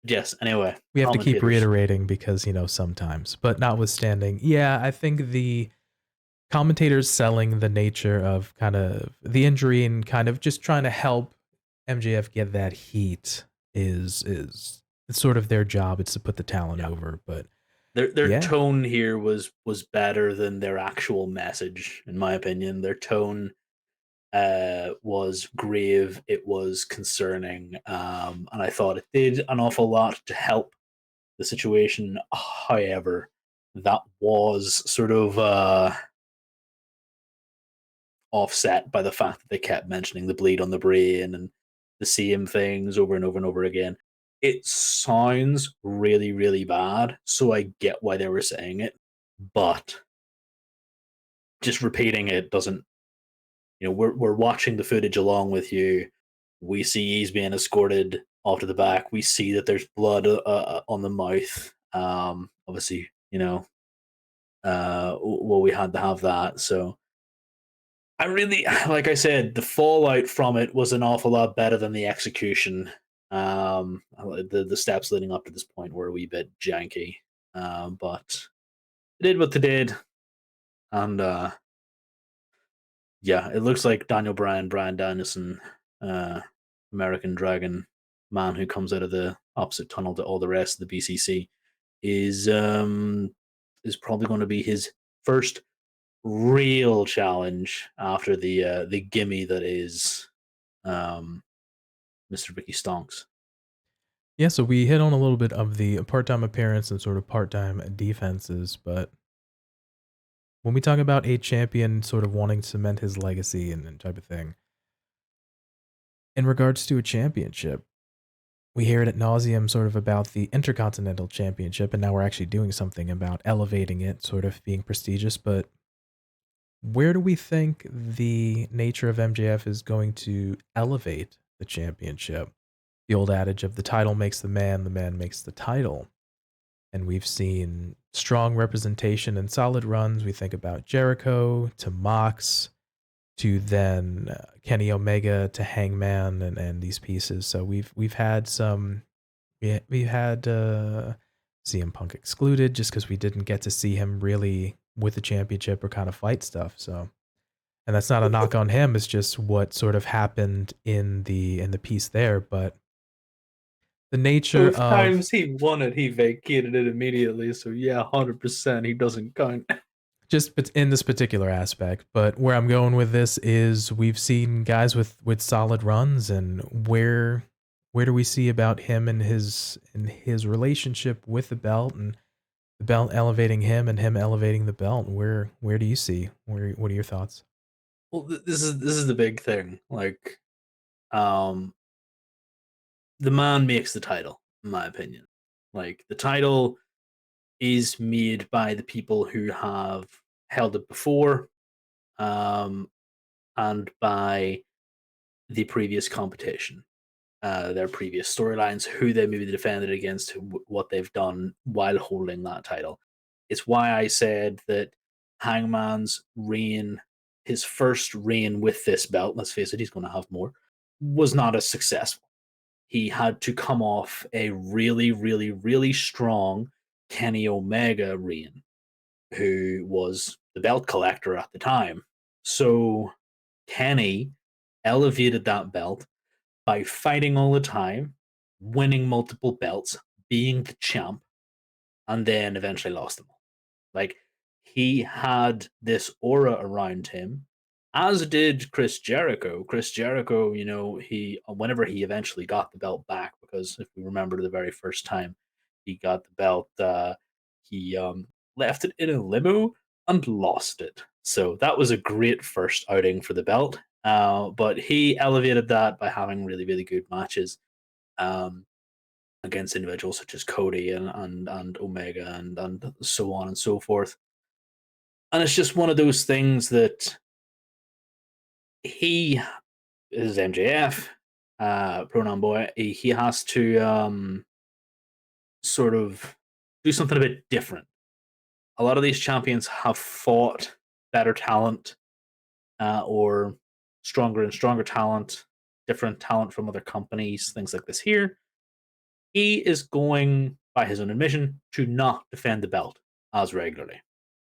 Yes, anyway, we have to keep commentators. reiterating because sometimes. But notwithstanding, yeah, I think the commentators selling the nature of kind of the injury and kind of just trying to help MJF get that heat is it's sort of their job. It's to put the talent Yeah. over. But Their yeah, tone here was better than their actual message, in my opinion. Their tone was grave, it was concerning, and I thought it did an awful lot to help the situation. However, that was sort of offset by the fact that they kept mentioning the bleed on the brain and the same things over and over and over again. It sounds really, really bad, so I get why they were saying it, but just repeating it doesn't. We're watching the footage along with you. We see he's being escorted off to the back. We see that there's blood on the mouth. Obviously, well, we had to have that. So I really, like I said, the fallout from it was an awful lot better than the execution. The steps leading up to this point were a wee bit janky, but they did what they did, and yeah, it looks like Brian Danielson, uh, American Dragon, man who comes out of the opposite tunnel to all the rest of the BCC, is is probably going to be his first real challenge after the gimme that is um, Mr. Ricky Stonks. yeah. So we hit on a little bit of the part-time appearance and sort of part-time defenses, but when we talk about a champion sort of wanting to cement his legacy and type of thing, in regards to a championship, we hear it at nauseum sort of about the Intercontinental Championship, and now we're actually doing something about elevating it, sort of being prestigious. But where do we think the nature of MJF is going to elevate the championship? The old adage of the title makes the man makes the title. And we've seen strong representation and solid runs. We think about Jericho to Mox to then Kenny Omega to Hangman and these pieces. So we've had some we had CM Punk excluded just because we didn't get to see him really with the championship or kind of fight stuff. So, and that's not a knock on him. It's just what sort of happened in the piece there. But the nature Both of times he won it, he vacated it immediately. So yeah, 100% he doesn't count. just in this particular aspect. But where I'm going with this is we've seen guys with solid runs, and where do we see about him and his relationship with the belt and the belt elevating him and him elevating the belt? Where do you see? What are your thoughts? Well, this is the big thing. Like, um, the man makes the title, in my opinion. Like the title is made by the people who have held it before, um, and by the previous competition, their previous storylines, who they maybe defended against, what they've done while holding that title. It's why I said that Hangman's reign, his first reign with this belt, let's face it, he's going to have more, was not as successful. He had to come off a really, really, really strong Kenny Omega reign, who was the belt collector at the time. So Kenny elevated that belt by fighting all the time, winning multiple belts, being the champ, and then eventually lost them all. Like, he had this aura around him, as did Chris Jericho. Chris Jericho, he whenever he eventually got the belt back, because if we remember the very first time he got the belt, he left it in a limo and lost it. So that was a great first outing for the belt. But he elevated that by having really, really good matches. Um, Against individuals such as Cody and Omega and so on and so forth. And it's just one of those things that he is MJF, pronoun boy. He has to sort of do something a bit different. A lot of these champions have fought better talent, or stronger and stronger talent, different talent from other companies, things like this. Here, he is going, by his own admission, to not defend the belt as regularly.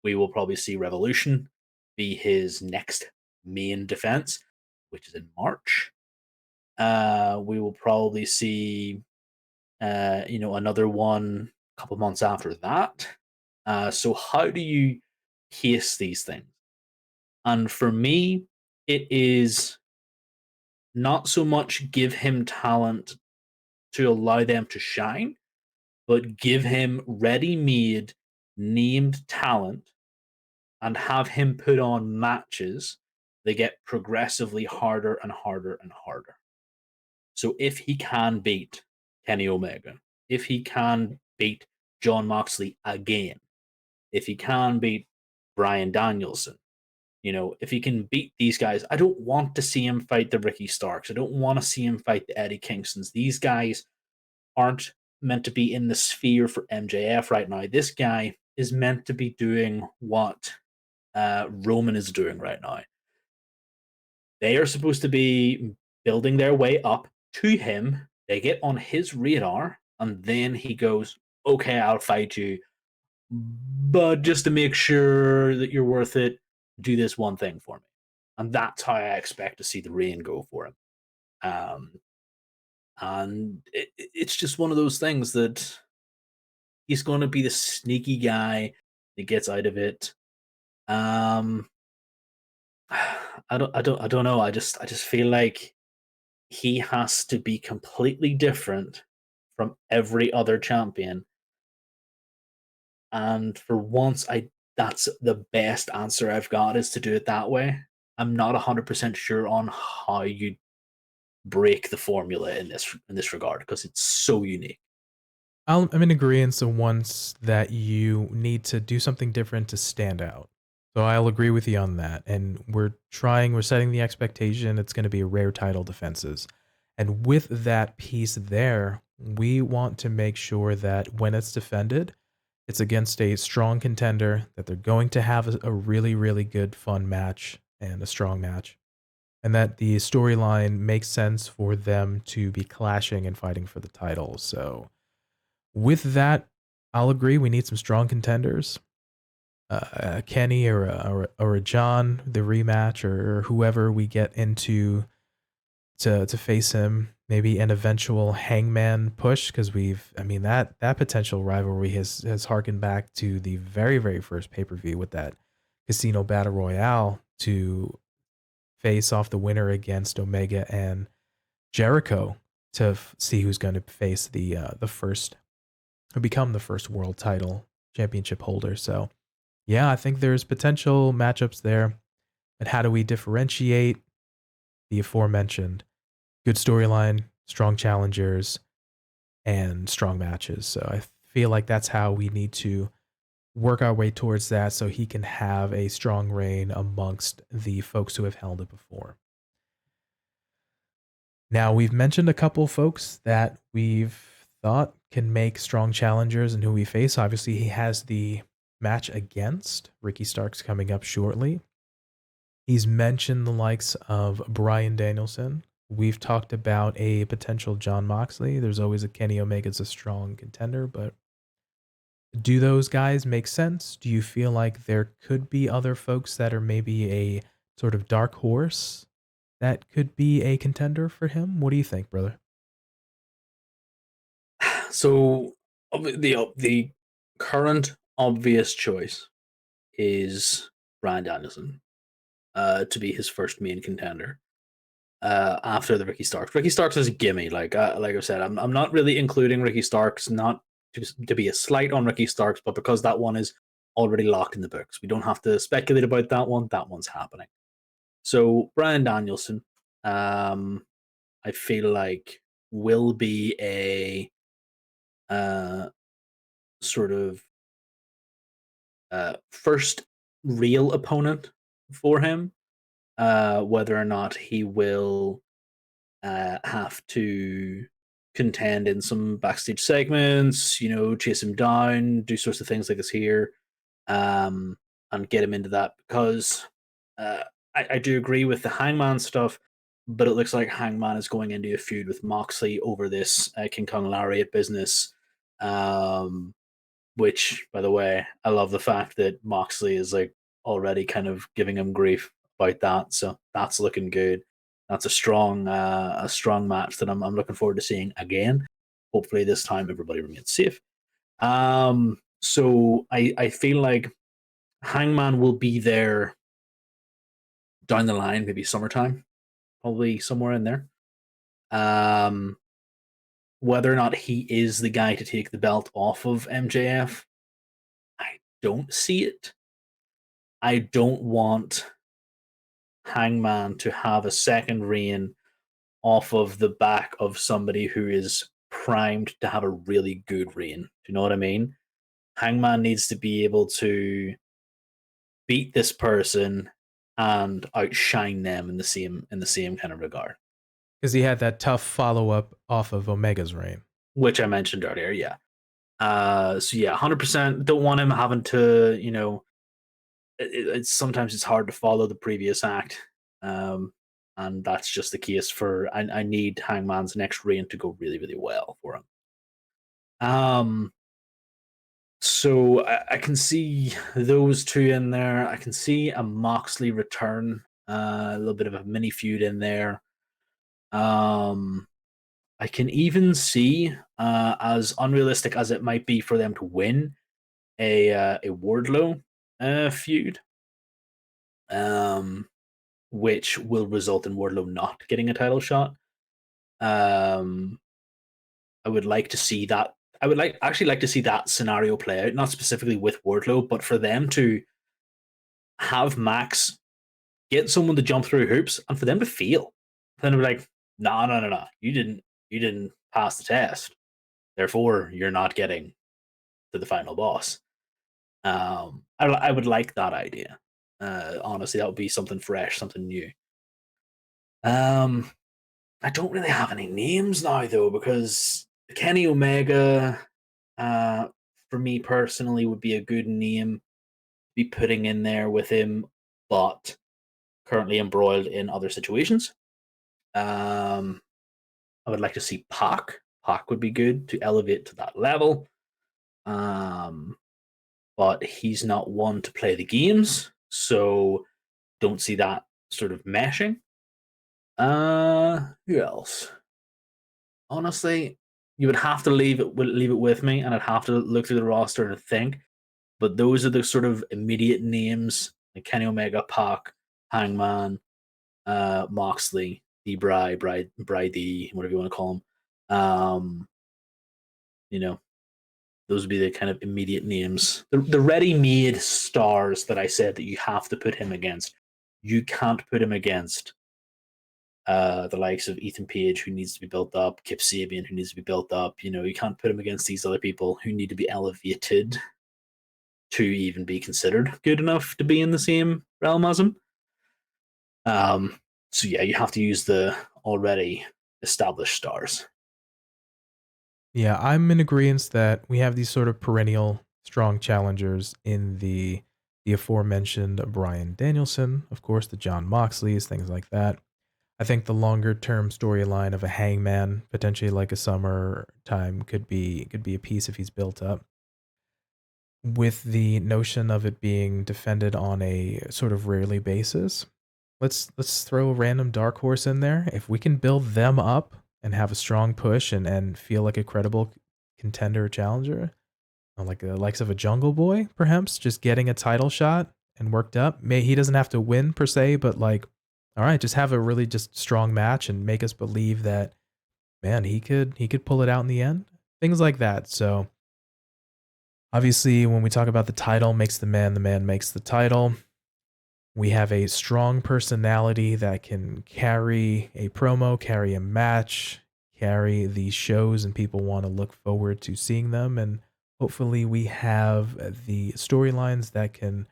We will probably see Revolution be his next main defense, which is in March. We will probably see, another one a couple months after that. So how do you pace these things? And for me, it is not so much give him talent to allow them to shine, but give him ready-made, named talent and have him put on matches that get progressively harder and harder and harder. So if he can beat Kenny Omega, if he can beat John Moxley again, if he can beat Bryan Danielson, if he can beat these guys, I don't want to see him fight the Ricky Starks. I don't want to see him fight the Eddie Kingstons. These guys aren't meant to be in the sphere for MJF right now. This guy is meant to be doing what Roman is doing right now. They are supposed to be building their way up to him. They get on his radar, and then he goes, "Okay, I'll fight you, but just to make sure that you're worth it, do this one thing for me." And that's how I expect to see the reign go for him. Um, and it's just one of those things that he's going to be the sneaky guy that gets out of it. Um, I don't know. I just feel like he has to be completely different from every other champion. And for once, I that's the best answer I've got, is to do it that way. I'm not 100% sure on how you break the formula in this regard, because it's so unique. I'm in agreement on once that you need to do something different to stand out. So I'll agree with you on that. And we're setting the expectation it's going to be rare title defenses. And with that piece there, we want to make sure that when it's defended, it's against a strong contender, that they're going to have a really, really good, fun match and a strong match. And that the storyline makes sense for them to be clashing and fighting for the title. So with that, I'll agree. We need some strong contenders. Kenny or a John, the rematch, or whoever we get into to face him. Maybe an eventual Hangman push, because that potential rivalry has harkened back to the very, very first pay-per-view with that Casino Battle Royale to face off the winner against Omega and Jericho to see who's going to face the first, who become the first world title championship holder. So yeah, I think there's potential matchups there. But how do we differentiate the aforementioned good storyline, strong challengers, and strong matches? So I feel like that's how we need to work our way towards that so he can have a strong reign amongst the folks who have held it before. Now, we've mentioned a couple folks that we've thought can make strong challengers and who we face. Obviously, he has the match against Ricky Starks coming up shortly. He's mentioned the likes of Bryan Danielson. We've talked about a potential Jon Moxley. There's always a Kenny Omega's a strong contender, but do those guys make sense? Do you feel like there could be other folks that are maybe a sort of dark horse that could be a contender for him? What do you think, brother? So the current obvious choice is Bryan Danielson to be his first main contender after the Ricky Starks. Ricky Starks is a gimme. Like I said, I'm not really including Ricky Starks, not to be a slight on Ricky Starks, but because that one is already locked in the books. We don't have to speculate about that one. That one's happening. So Bryan Danielson, I feel like will be a uh, sort of first real opponent for him. Whether or not he will have to contend in some backstage segments, chase him down, do sorts of things like this here, um, and get him into that because uh, I do agree with the Hangman stuff, but it looks like Hangman is going into a feud with Moxley over this King Kong Lariat business. Um, which, by the way, I love the fact that Moxley is like already kind of giving him grief about that. So that's looking good. That's a strong match that I'm looking forward to seeing again. Hopefully this time everybody remains safe. So I feel like Hangman will be there down the line, maybe summertime, probably somewhere in there. Um, whether or not he is the guy to take the belt off of MJF, I don't see it. I don't want Hangman to have a second reign off of the back of somebody who is primed to have a really good reign. Do you know what I mean? Hangman needs to be able to beat this person and outshine them in the same kind of regard, Because he had that tough follow up off of Omega's reign. which I mentioned earlier. Yeah. So yeah, 100% don't want him having to, it's sometimes it's hard to follow the previous act. Um, and that's just the case for I need Hangman's next reign to go really, really well for him. Um, so I can see those two in there. I can see a Moxley return, a little bit of a mini feud in there. Um, I can even see, as unrealistic as it might be for them to win, a Wardlow feud. Um, which will result in Wardlow not getting a title shot. Um, I would like to see that. I would actually like to see that scenario play out, not specifically with Wardlow, but for them to have Max get someone to jump through hoops and for them to fail. Then to be like, no, no, no, no, you didn't pass the test. Therefore, you're not getting to the final boss. I would like that idea. Honestly, that would be something fresh, something new. Um, I don't really have any names now though because Kenny Omega, uh, for me personally, would be a good name to be putting in there with him, but currently embroiled in other situations. Um, I would like to see Pac. Pac would be good to elevate to that level. Um, but he's not one to play the games, so don't see that sort of meshing. Who else? Honestly, you would have to leave it with me, and I'd have to look through the roster and think. But those are the sort of immediate names: like Kenny Omega, Pac, Hangman, Moxley, Bridie, whatever you want to call him. Um, you know, those would be the kind of immediate names. The ready-made stars that I said that you have to put him against. You can't put him against the likes of Ethan Page, who needs to be built up, Kip Sabian, who needs to be built up. You can't put him against these other people who need to be elevated. to even be considered good enough to be in the same realm as him. So yeah, you have to use the already established stars. Yeah, I'm in agreement that we have these sort of perennial strong challengers in the aforementioned Bryan Danielson, of course, the John Moxleys, things like that. I think the longer term storyline of a Hangman, potentially like a Summertime, could be a piece if he's built up. With the notion of it being defended on a sort of rarely basis, let's throw a random dark horse in there. If we can build them up and have a strong push and feel like a credible contender or challenger, like the likes of a Jungle Boy, perhaps just getting a title shot and worked up. He doesn't have to win per se, but like, all right, just have a really just strong match and make us believe that man, he could pull it out in the end. Things like that. So obviously, when we talk about the man makes the title. We have a strong personality that can carry a promo, carry a match, carry these shows, and people want to look forward to seeing them. And hopefully, we have the storylines that can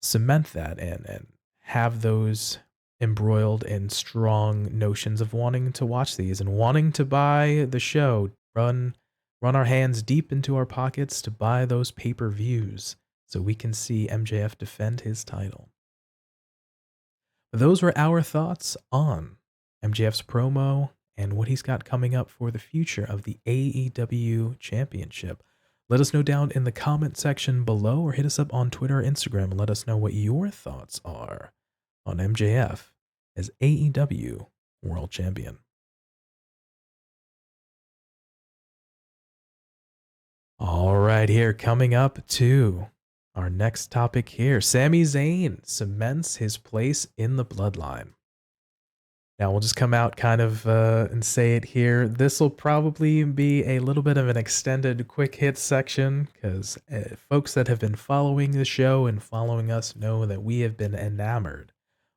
cement that and have those embroiled in strong notions of wanting to watch these and wanting to buy the show, run our hands deep into our pockets to buy those pay-per-views so we can see MJF defend his title. Those were our thoughts on MJF's promo and what he's got coming up for the future of the AEW Championship. Let us know down in the comment section below or hit us up on Twitter or Instagram and let us know what your thoughts are on MJF as AEW World Champion. All right, here coming up to our next topic here. Sami Zayn cements his place in the Bloodline. Now we'll just come out kind of and say it here. This will probably be a little bit of an extended quick hit section because folks that have been following the show and following us know that we have been enamored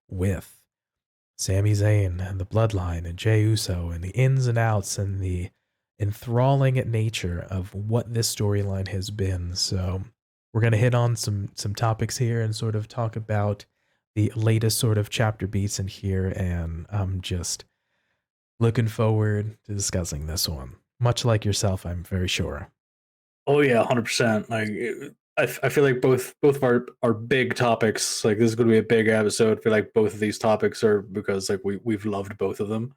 with Sami Zayn and the Bloodline and Jey Uso and the ins and outs and the enthralling nature of what this storyline has been. So we're going to hit on some topics here and sort of talk about the latest sort of chapter beats in here, and I'm just looking forward to discussing this one. Much like yourself, I'm very sure. Oh yeah, 100%. Like I feel like both of our big topics. Like this is going to be a big episode. I feel like both of these topics are because like we've loved both of them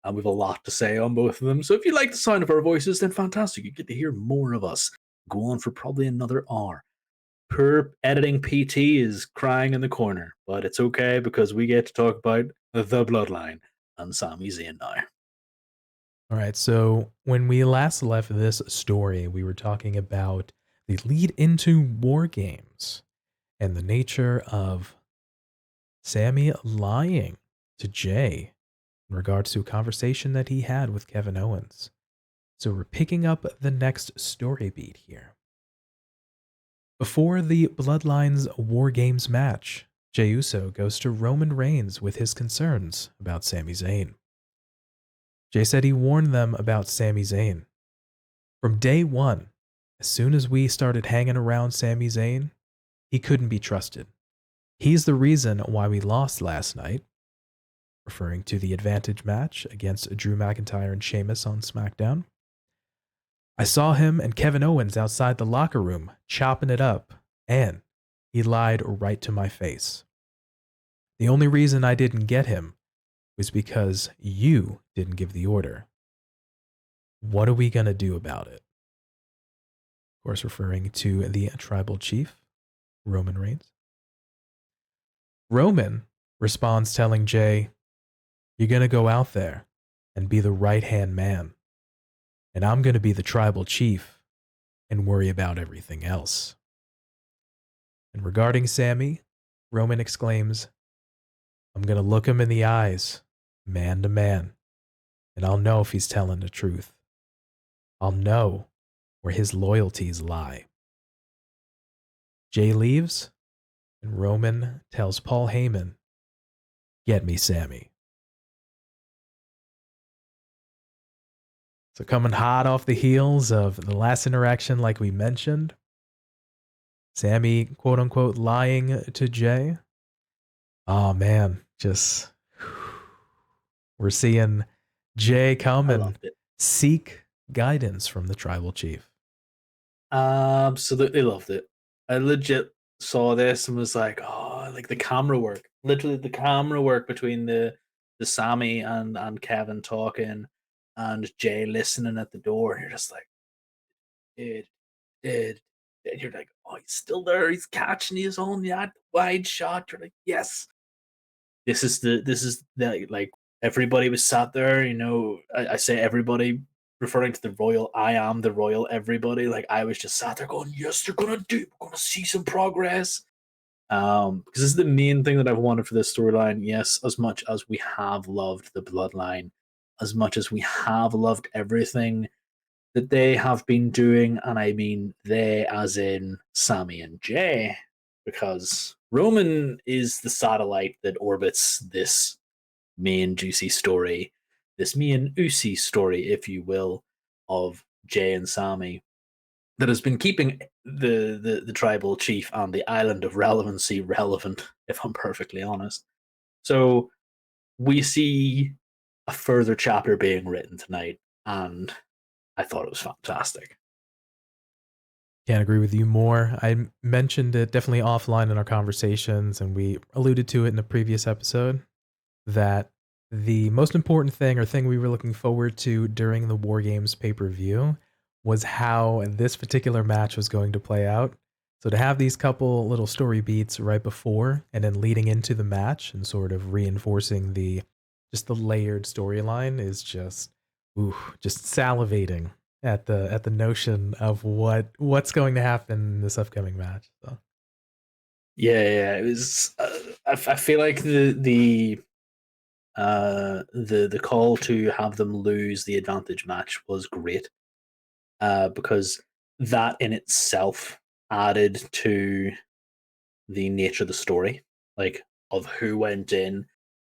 and we've a lot to say on both of them. So if you like the sound of our voices, then fantastic. You get to hear more of us go on for probably another hour. Poor editing PT is crying in the corner, but it's okay because we get to talk about the Bloodline and Sami Zayn now. All right, so when we last left this story, we were talking about the lead into WarGames and the nature of Sami lying to Jey in regards to a conversation that he had with Kevin Owens. So we're picking up the next story beat here. Before the Bloodline's WarGames match, Jey Uso goes to Roman Reigns with his concerns about Sami Zayn. Jey said he warned them about Sami Zayn. From day one, as soon as we started hanging around Sami Zayn, he couldn't be trusted. He's the reason why we lost last night, referring to the advantage match against Drew McIntyre and Sheamus on SmackDown. I saw him and Kevin Owens outside the locker room chopping it up, and he lied right to my face. The only reason I didn't get him was because you didn't give the order. What are we going to do about it? Of course, referring to the tribal chief, Roman Reigns. Roman responds telling Jey, "You're going to go out there and be the right-hand man, and I'm going to be the tribal chief and worry about everything else." And regarding Sami, Roman exclaims, "I'm going to look him in the eyes, man to man, and I'll know if he's telling the truth. I'll know where his loyalties lie." Jey leaves, and Roman tells Paul Heyman, "Get me Sami." So coming hot off the heels of the last interaction like we mentioned, Sami, quote unquote, lying to Jey. Oh man, just we're seeing Jey come I and loved it. seek guidance from the tribal chief. Absolutely loved it. I legit saw this and was like, oh, like the camera work. Literally the camera work between the Sammy and Kevin talking and Jay listening at the door, and you're just like, dude, dude. And you're like, oh, he's still there, he's catching his own that wide shot. You're like, yes. This is the like everybody was sat there, I say everybody referring to the royal, I am the royal everybody. Like I was just sat there going, yes, we're gonna see some progress. Because this is the main thing that I've wanted for this storyline. Yes, as much as we have loved the bloodline, as much as we have loved everything that they have been doing, and I mean they as in Sammy and Jay, because Roman is the satellite that orbits this main juicy story, this me and Usi story, if you will, of Jay and Sammy, that has been keeping the tribal chief and the island of relevancy relevant, if I'm perfectly honest. So we see a further chapter being written tonight, and I thought it was fantastic. Can't agree with you more. I mentioned it definitely offline in our conversations, and we alluded to it in a previous episode, that the most important thing or thing we were looking forward to during the WarGames pay-per-view was how this particular match was going to play out. So to have these couple little story beats right before and then leading into the match and sort of reinforcing the layered storyline is just salivating at the notion of what's going to happen in this upcoming match. So Yeah, it was. I feel like the call to have them lose the advantage match was great, because that in itself added to the nature of the story, like of who went in,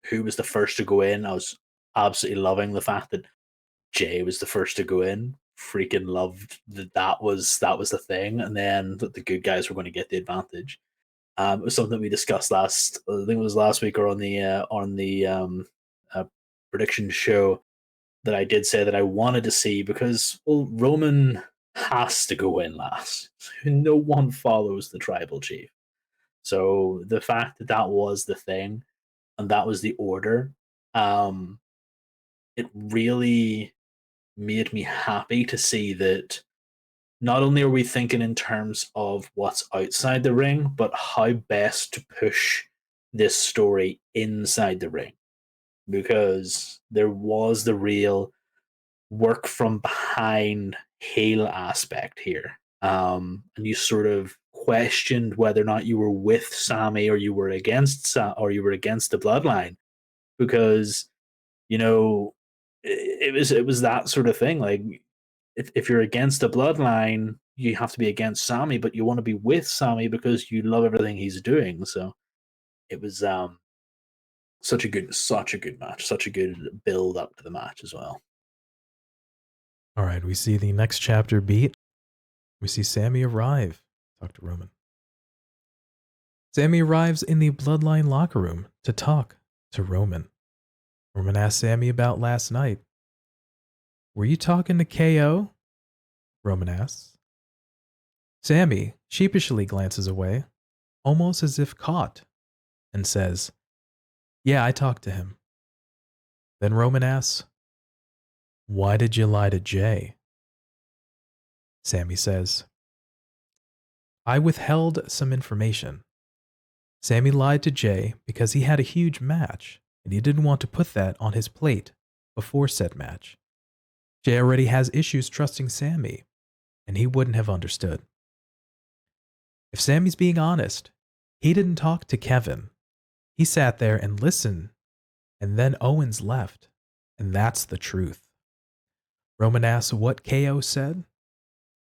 who was the first to go in. I was absolutely loving the fact that Jay was the first to go in. Freaking loved that was the thing, and then that the good guys were going to get the advantage. It was something we discussed last. I think it was last week or on the uh, prediction show, that I did say that I wanted to see, because well, Roman has to go in last. No one follows the tribal chief. So the fact that that was the thing and that was the order, um, it really made me happy to see that not only are we thinking in terms of what's outside the ring, but how best to push this story inside the ring. Because there was the real work from behind heel aspect here. And you sort of questioned whether or not you were with Sammy or you were against or you were against the bloodline, because it was that sort of thing. Like if you're against the bloodline, you have to be against Sammy, but you want to be with Sammy because you love everything he's doing. So it was such a good match, such a good build up to the match as well. all right, we see the next chapter beat. We see Sammy arrive. Talk to Roman. Sammy arrives in the Bloodline locker room to talk to Roman. Roman asks Sammy about last night. Were you talking to KO? Roman asks. Sammy sheepishly glances away, almost as if caught, and says, Yeah, I talked to him. Then Roman asks, Why did you lie to Jay? Sammy says, I withheld some information. Sammy lied to Jay because he had a huge match, and he didn't want to put that on his plate before said match. Jay already has issues trusting Sammy, and he wouldn't have understood. If Sammy's being honest, he didn't talk to Kevin. He sat there and listened, and then Owens left, and that's the truth. Roman asks what KO said,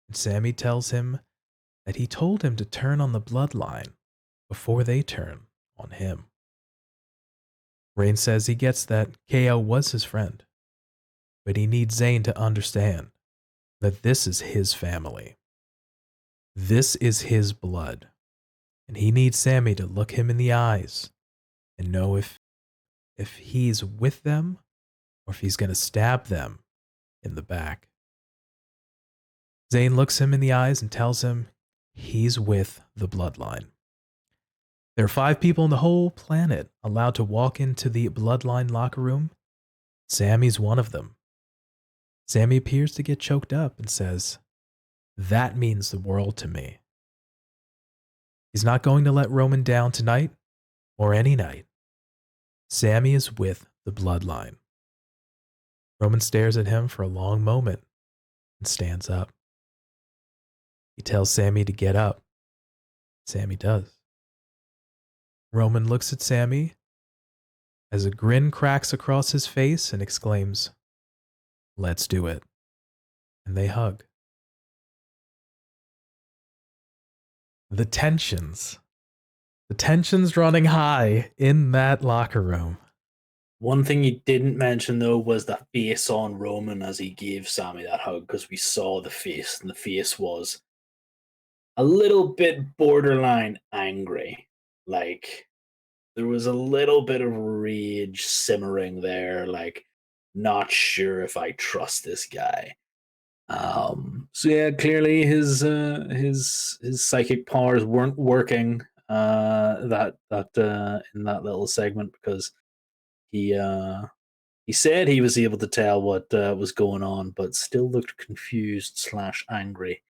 and Sammy tells him that he told him to turn on the bloodline before they turn on him. Reigns says he gets that KO was his friend, but he needs Zayn to understand that this is his family. This is his blood, and he needs Sami to look him in the eyes and know if he's with them or if he's going to stab them in the back. Zayn looks him in the eyes and tells him he's with the Bloodline. There are 5 people on the whole planet allowed to walk into the Bloodline locker room. Sami's one of them. Sami appears to get choked up and says, "That means the world to me." He's not going to let Roman down tonight or any night. Sami is with the Bloodline. Roman stares at him for a long moment and stands up. He tells Sami to get up. Sami does. Roman looks at Sami as a grin cracks across his face and exclaims, "Let's do it." And they hug. The tensions running high in that locker room. One thing you didn't mention, though, was the face on Roman as he gave Sami that hug, because we saw the face, and the face was a little bit borderline angry. Like, there was a little bit of rage simmering there, like, not sure if I trust this guy. So yeah, clearly his psychic powers weren't working in that little segment, because he said he was able to tell what was going on, but still looked confused slash angry.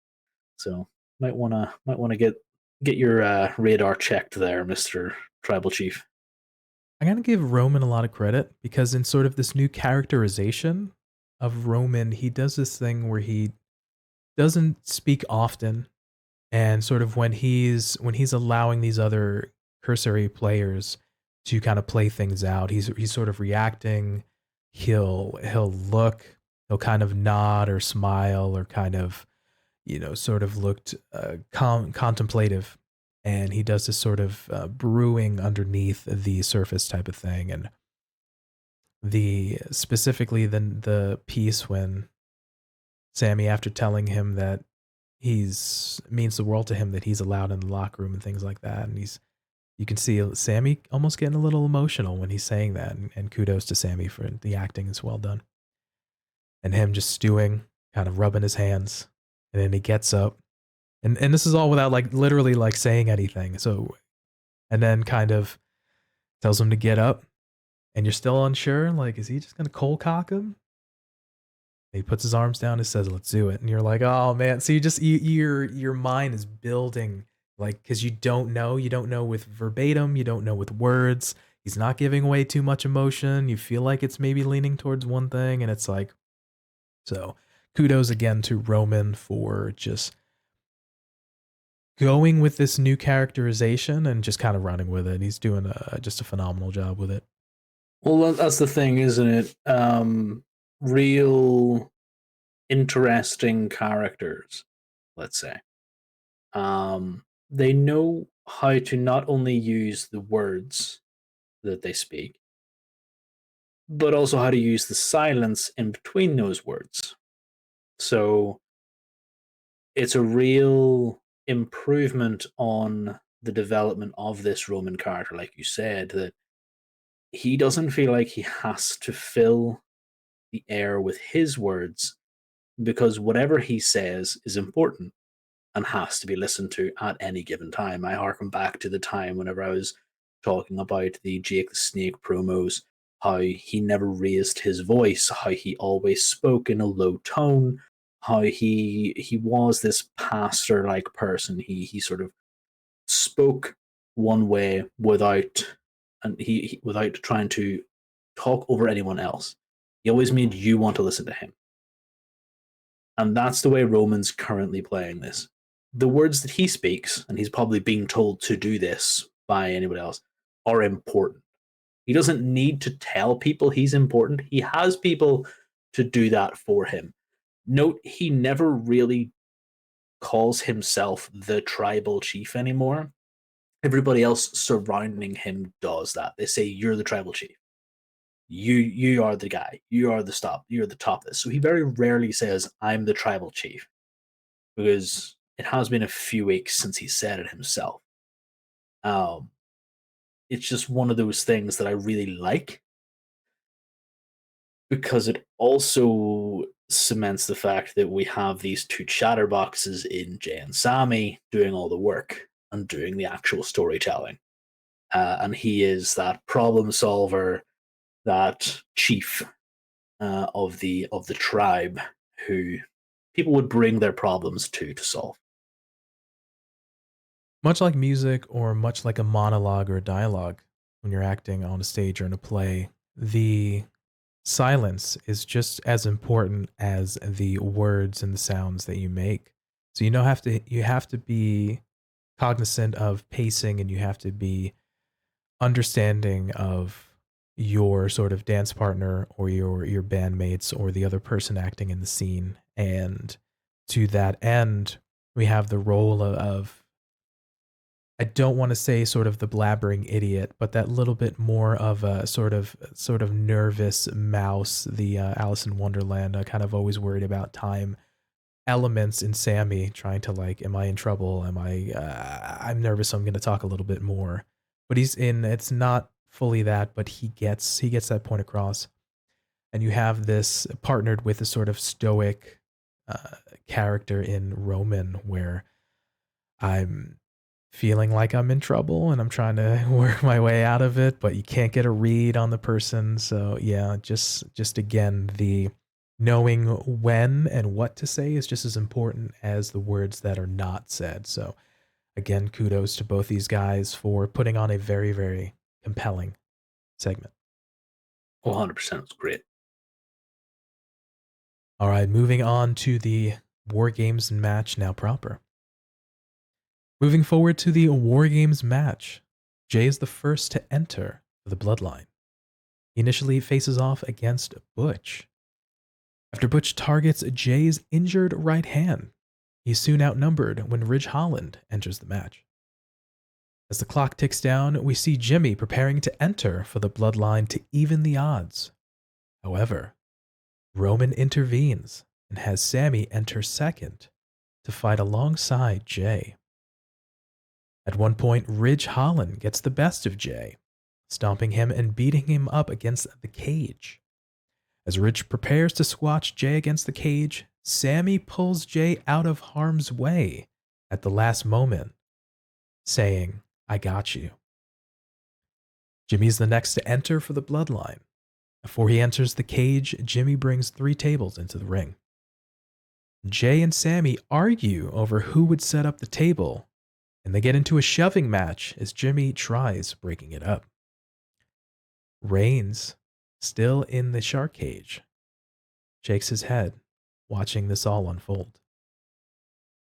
So might wanna get your radar checked there, Mister Tribal Chief. I gotta give Roman a lot of credit because in sort of this new characterization of Roman, he does this thing where he doesn't speak often, and sort of when he's allowing these other cursory players to kind of play things out, he's sort of reacting. He'll look, he'll kind of nod or smile or kind of sort of looked contemplative, and he does this sort of brewing underneath the surface type of thing, and the specifically the piece when Sami, after telling him that he's means the world to him that he's allowed in the locker room and things like that, and you can see Sami almost getting a little emotional when he's saying that, and kudos to Sami for the acting. Is well done, and him just stewing, kind of rubbing his hands, and then he gets up, and this is all without like literally like saying anything. So, and then kind of tells him to get up, and you're still unsure, like, is he just gonna cold cock him? He puts his arms down and says, "Let's do it." And you're like, "Oh man!" So your mind is building, like, because you don't know with verbatim, you don't know with words. He's not giving away too much emotion. You feel like it's maybe leaning towards one thing, and it's like, so kudos again to Roman for just going with this new characterization and just kind of running with it. He's doing just a phenomenal job with it. Well, that's the thing, isn't it? Real interesting characters, let's say. They know how to not only use the words that they speak, but also how to use the silence in between those words. So it's a real improvement on the development of this Roman character, like you said, that he doesn't feel like he has to fill the air with his words, because whatever he says is important and has to be listened to at any given time. I harken back to the time whenever I was talking about the Jake the Snake promos, how he never raised his voice, how he always spoke in a low tone, how he was this pastor like person. He sort of spoke one way without trying to talk over anyone else. He always made you want to listen to him. And that's the way Roman's currently playing this. The words that he speaks, and he's probably being told to do this by anybody else, are important. He doesn't need to tell people he's important. He has people to do that for him. Note, he never really calls himself the tribal chief anymore. Everybody else surrounding him does that. They say, "You're the tribal chief. You are the guy. You are the stop. You're the top of this." So he very rarely says, "I'm the tribal chief," because it has been a few weeks since he said it himself. Um, it's just one of those things that I really like because it also cements the fact that we have these two chatterboxes in Jay and Sammy doing all the work and doing the actual storytelling. And he is that problem solver, that chief of the tribe who people would bring their problems to solve. Much like music or much like a monologue or a dialogue when you're acting on a stage or in a play, the silence is just as important as the words and the sounds that you make. So you have to be cognizant of pacing, and you have to be understanding of your sort of dance partner or your bandmates or the other person acting in the scene. And to that end, we have the role of, I don't want to say sort of the blabbering idiot, but that little bit more of a sort of nervous mouse, the Alice in Wonderland, kind of always worried about time elements in Sammy, trying to like, am I in trouble? I'm nervous, so I'm going to talk a little bit more. But it's not fully that, but he gets that point across. And you have this partnered with a sort of stoic character in Roman, where I'm feeling like I'm in trouble and I'm trying to work my way out of it, but you can't get a read on the person. So yeah, just again, the knowing when and what to say is just as important as the words that are not said. So again, kudos to both these guys for putting on a very, very compelling segment. 100% was great. All right, moving on to the War Games match now proper. Moving forward to the WarGames match, Jay is the first to enter for the Bloodline. He initially faces off against Butch. After Butch targets Jay's injured right hand, he's soon outnumbered when Ridge Holland enters the match. As the clock ticks down, we see Jimmy preparing to enter for the Bloodline to even the odds. However, Roman intervenes and has Sami enter second to fight alongside Jay. At one point, Ridge Holland gets the best of Jay, stomping him and beating him up against the cage. As Ridge prepares to squash Jay against the cage, Sami pulls Jay out of harm's way at the last moment, saying, "I got you." Jimmy's the next to enter for the Bloodline. Before he enters the cage, Jimmy brings 3 tables into the ring. Jay and Sami argue over who would set up the table, and they get into a shoving match as Jimmy tries breaking it up. Reigns, still in the shark cage, shakes his head, watching this all unfold.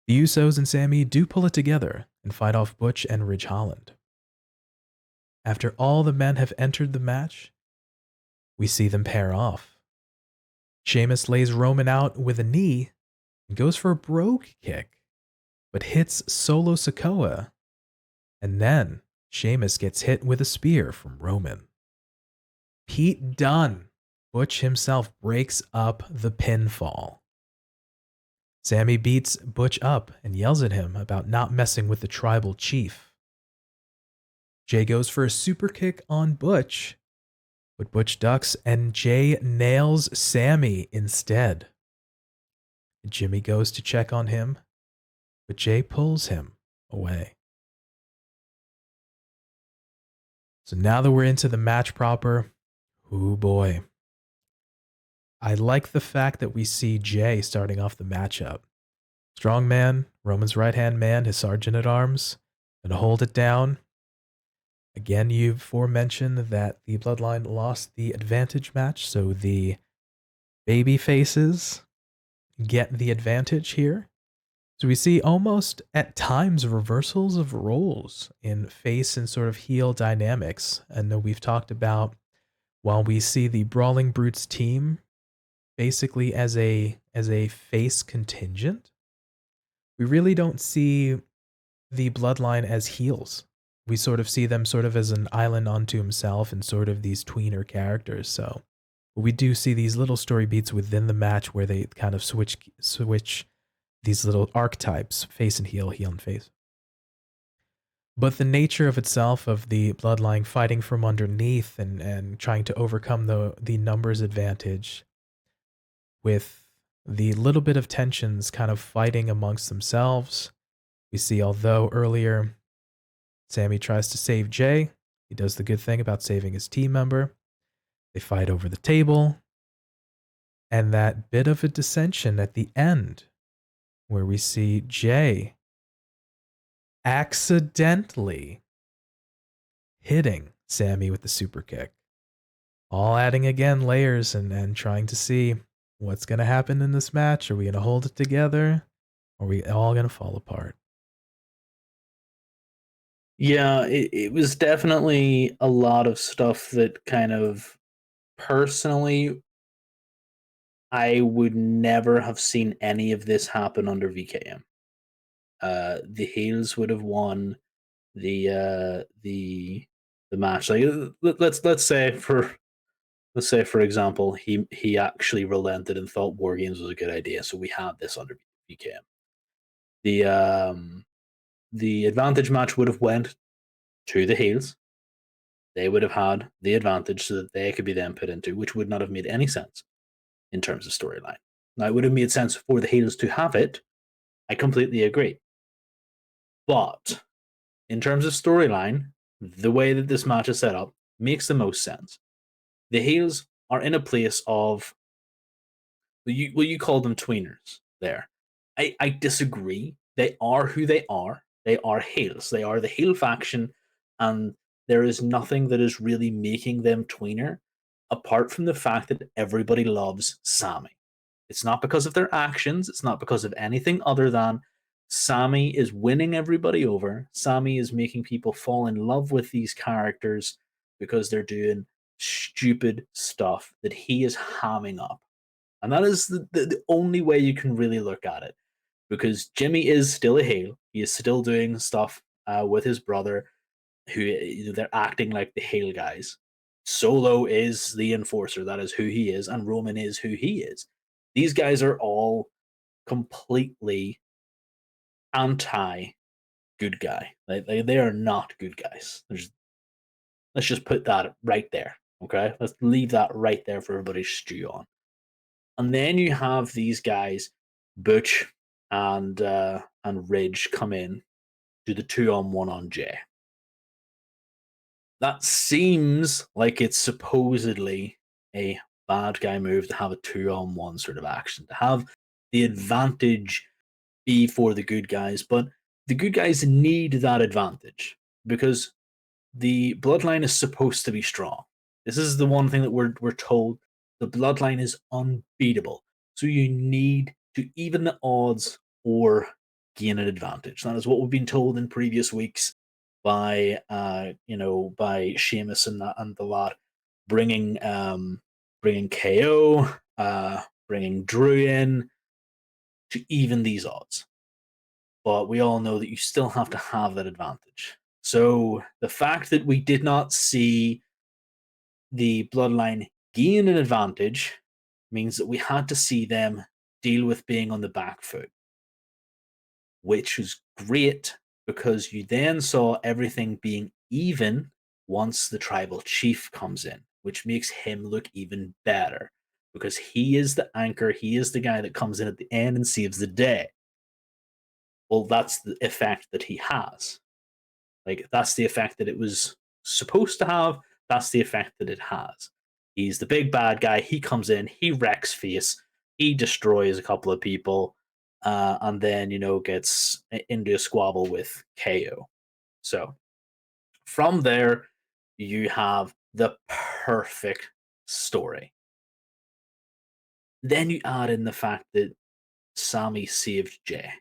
The Usos and Sami do pull it together and fight off Butch and Ridge Holland. After all the men have entered the match, we see them pair off. Sheamus lays Roman out with a knee and goes for a brogue kick, but hits Solo Sikoa, and then Sheamus gets hit with a spear from Roman. Pete Dunne, Butch himself, breaks up the pinfall. Sami beats Butch up and yells at him about not messing with the tribal chief. Jay goes for a super kick on Butch, but Butch ducks and Jay nails Sami instead. Jimmy goes to check on him, but Jay pulls him away. So now that we're into the match proper, oh boy. I like the fact that we see Jay starting off the matchup. Strong man, Roman's right-hand man, his sergeant at arms, gonna hold it down. Again, you've aforementioned that the Bloodline lost the advantage match, so the baby faces get the advantage here. So we see almost at times reversals of roles in face and sort of heel dynamics. And we've talked about, while we see the Brawling Brutes team basically as a face contingent, we really don't see the Bloodline as heels. We sort of see them sort of as an island unto himself and sort of these tweener characters. So we do see these little story beats within the match where they kind of switch these little archetypes, face and heel, heel and face. But the nature of itself of the bloodline fighting from underneath and trying to overcome the numbers advantage with the little bit of tensions kind of fighting amongst themselves. We see, although earlier Sami tries to save Jey, he does the good thing about saving his team member. They fight over the table. And that bit of a dissension at the end where we see Jey accidentally hitting Sami with the super kick. All adding again layers and trying to see what's going to happen in this match. Are we going to hold it together? Or are we all going to fall apart? Yeah, it was definitely a lot of stuff that kind of personally, I would never have seen any of this happen under VKM. The heels would have won the match. Like let's say for example he actually relented and thought WarGames was a good idea, so we had this under VKM. The advantage match would have went to the heels. They would have had the advantage so that they could be then put into, which would not have made any sense in terms of storyline. Now, it would have made sense for the heels to have it. I completely agree. But in terms of storyline, the way that this match is set up makes the most sense. The heels are in a place of, you call them tweeners there. I disagree. They are who they are. They are heels. They are the heel faction, and there is nothing that is really making them tweener apart from the fact that everybody loves Sami. It's not because of their actions. It's not because of anything other than Sami is winning everybody over. Sami is making people fall in love with these characters because they're doing stupid stuff that he is hamming up. And that is the only way you can really look at it. Because Jimmy is still a heel. He is still doing stuff with his brother, who they're acting like the heel guys. Solo is the enforcer. That is who he is. And Roman is who he is. These guys are all completely anti good guy. They are not good guys. Let's just put that right there. Okay, let's leave that right there for everybody to stew on. And then you have these guys, Butch and Ridge, come in, do the 2-on-1 on Jey. That seems like it's supposedly a bad guy move to have a 2-on-1 sort of action, to have the advantage be for the good guys, but the good guys need that advantage because the bloodline is supposed to be strong. This is the one thing that we're told. The bloodline is unbeatable. So you need to even the odds or gain an advantage. That is what we've been told in previous weeks by by Sheamus and the lot, bringing KO, bringing Drew in to even these odds. But we all know that you still have to have that advantage. So the fact that we did not see the bloodline gain an advantage means that we had to see them deal with being on the back foot, which was great because you then saw everything being even once the tribal chief comes in, which makes him look even better because he is the anchor. He is the guy that comes in at the end and saves the day. Well, that's the effect that he has. Like, that's the effect that it was supposed to have. That's the effect that it has. He's the big bad guy. He comes in, he wrecks face, he destroys a couple of people, and then, gets into a squabble with KO. So from there, you have the perfect story. Then you add in the fact that Sami saved Jey,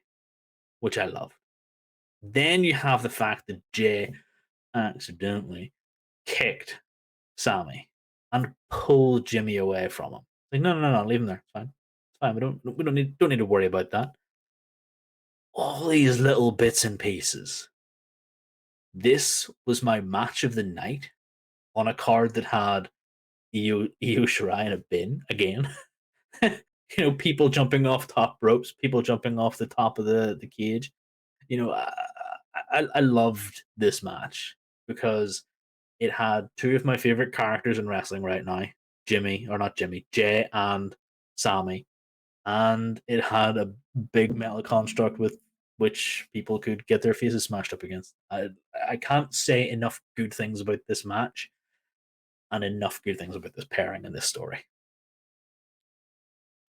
which I love. Then you have the fact that Jey accidentally kicked Sami and pulled Jimmy away from him. Like, no, leave him there. It's fine. It's fine. We don't need to worry about that. All these little bits and pieces. This was my match of the night on a card that had Io Shirai in a bin again. people jumping off top ropes, people jumping off the top of the cage. I loved this match because it had two of my favorite characters in wrestling right now, Jimmy, or not Jimmy, Jay and Sammy. And it had a big metal construct with which people could get their faces smashed up against. I can't say enough good things about this match and enough good things about this pairing and this story.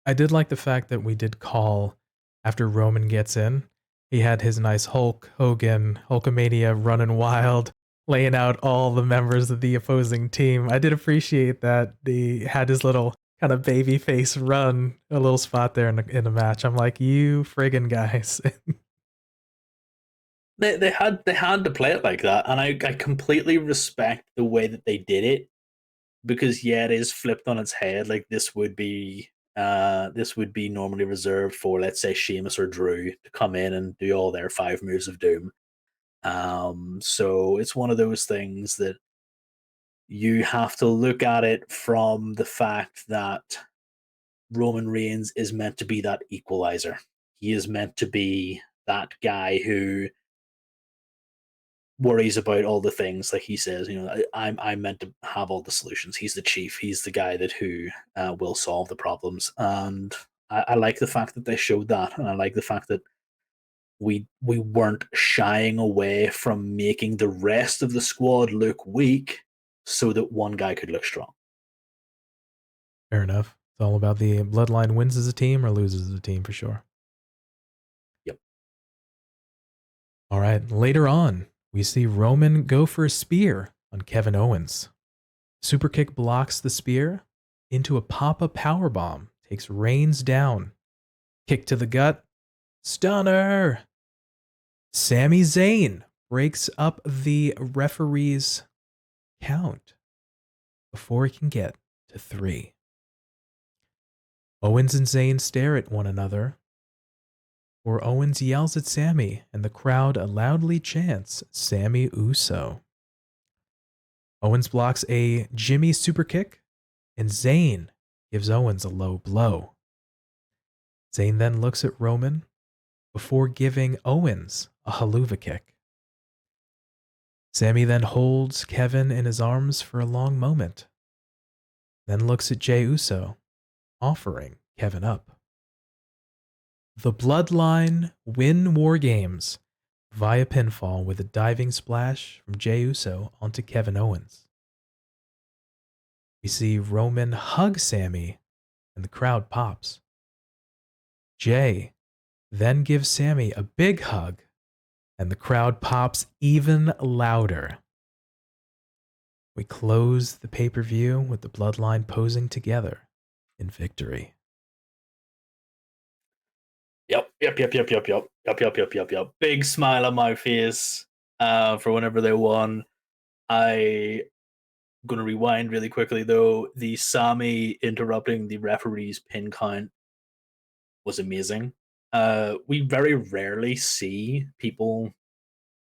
I did like the fact that we did call after Roman gets in. He had his nice Hulk Hogan, Hulkamania running wild, laying out all the members of the opposing team. I did appreciate that he had his little kind of baby face run, a little spot there in the match. I'm like, you friggin' guys. They had to play it like that, and I completely respect the way that they did it because yeah, it is flipped on its head. Like this would be normally reserved for, let's say, Sheamus or Drew to come in and do all their 5 moves of doom. So it's one of those things that you have to look at it from the fact that Roman Reigns is meant to be that equalizer. He is meant to be that guy who worries about all the things, like he says, I'm meant to have all the solutions. He's the chief. He's the guy that who will solve the problems. And I like the fact that they showed that, and I like the fact that we weren't shying away from making the rest of the squad look weak so that one guy could look strong. Fair enough. It's all about the bloodline wins as a team or loses as a team for sure. Yep. All right. Later on, we see Roman go for a spear on Kevin Owens. Super kick blocks the spear into a pop-up powerbomb, takes Reigns down. Kick to the gut. Stunner. Sami Zayn breaks up the referee's count before he can get to 3. Owens and Zayn stare at one another, or Owens yells at Sami, and the crowd loudly chants Sami Uso. Owens blocks a Jimmy superkick, and Zayn gives Owens a low blow. Zayn then looks at Roman before giving Owens a haluva kick. Sami then holds Kevin in his arms for a long moment, then looks at Jey Uso, offering Kevin up. The Bloodline win WarGames via pinfall with a diving splash from Jey Uso onto Kevin Owens. We see Roman hug Sami, and the crowd pops. Jey then gives Sami a big hug, and the crowd pops even louder. We close the pay-per-view with the Bloodline posing together in victory. Yep. Big smile on my face for whenever they won. I'm going to rewind really quickly, though. The Sami interrupting the referee's pin count was amazing. We very rarely see people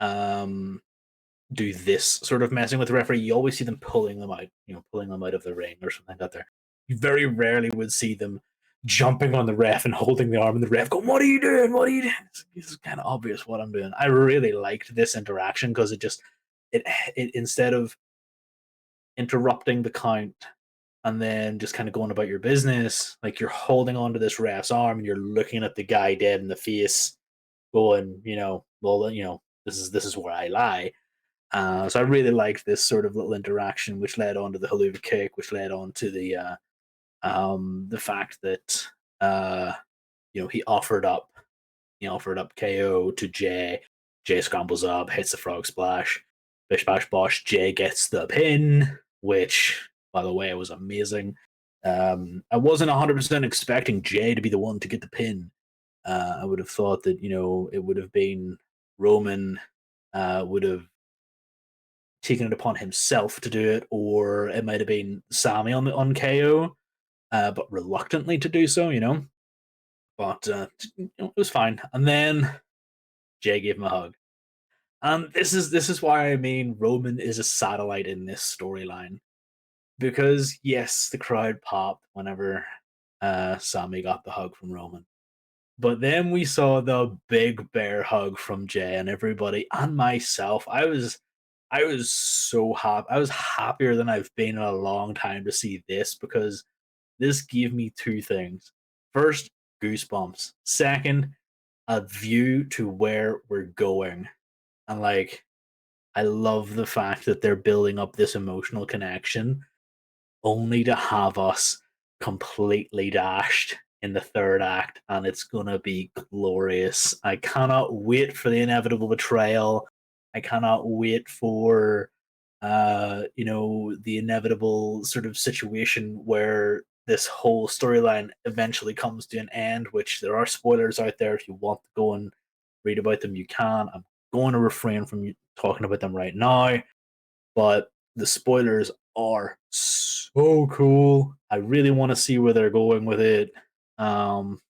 do this sort of messing with the referee. You always see them pulling them out, pulling them out of the ring or something like that. There, you very rarely would see them jumping on the ref and holding the arm, and the ref going, "What are you doing? What are you doing?" It's kind of obvious what I'm doing. I really liked this interaction because it instead of interrupting the count and then just kind of going about your business, like you're holding onto this ref's arm and you're looking at the guy dead in the face, going, well, this is where I lie. So I really liked this sort of little interaction, which led on to the haluva kick, which led on to the fact that he offered up KO to Jay. Jay scrambles up, hits the frog splash, bish bash bosh. Jay gets the pin, which, by the way, was amazing. I wasn't 100% expecting Jay to be the one to get the pin. I would have thought that it would have been Roman would have taken it upon himself to do it, or it might have been Sami on KO, but reluctantly to do so. But it was fine. And then Jay gave him a hug. And this is why I mean Roman is a satellite in this storyline, because yes, the crowd popped whenever Sami got the hug from Roman. But then we saw the big bear hug from Jey and everybody and myself. I was so happy. I was happier than I've been in a long time to see this because this gave me two things. First, goosebumps. Second, a view to where we're going. And like I love the fact that they're building up this emotional connection only to have us completely dashed in the third act, and it's gonna be glorious. I cannot wait for the inevitable betrayal. I cannot wait for the inevitable sort of situation where this whole storyline eventually comes to an end, which there are spoilers out there. If you want to go and read about them, you can. I'm going to refrain from talking about them right now, but the spoilers are so cool. I really want to see where they're going with it. Um,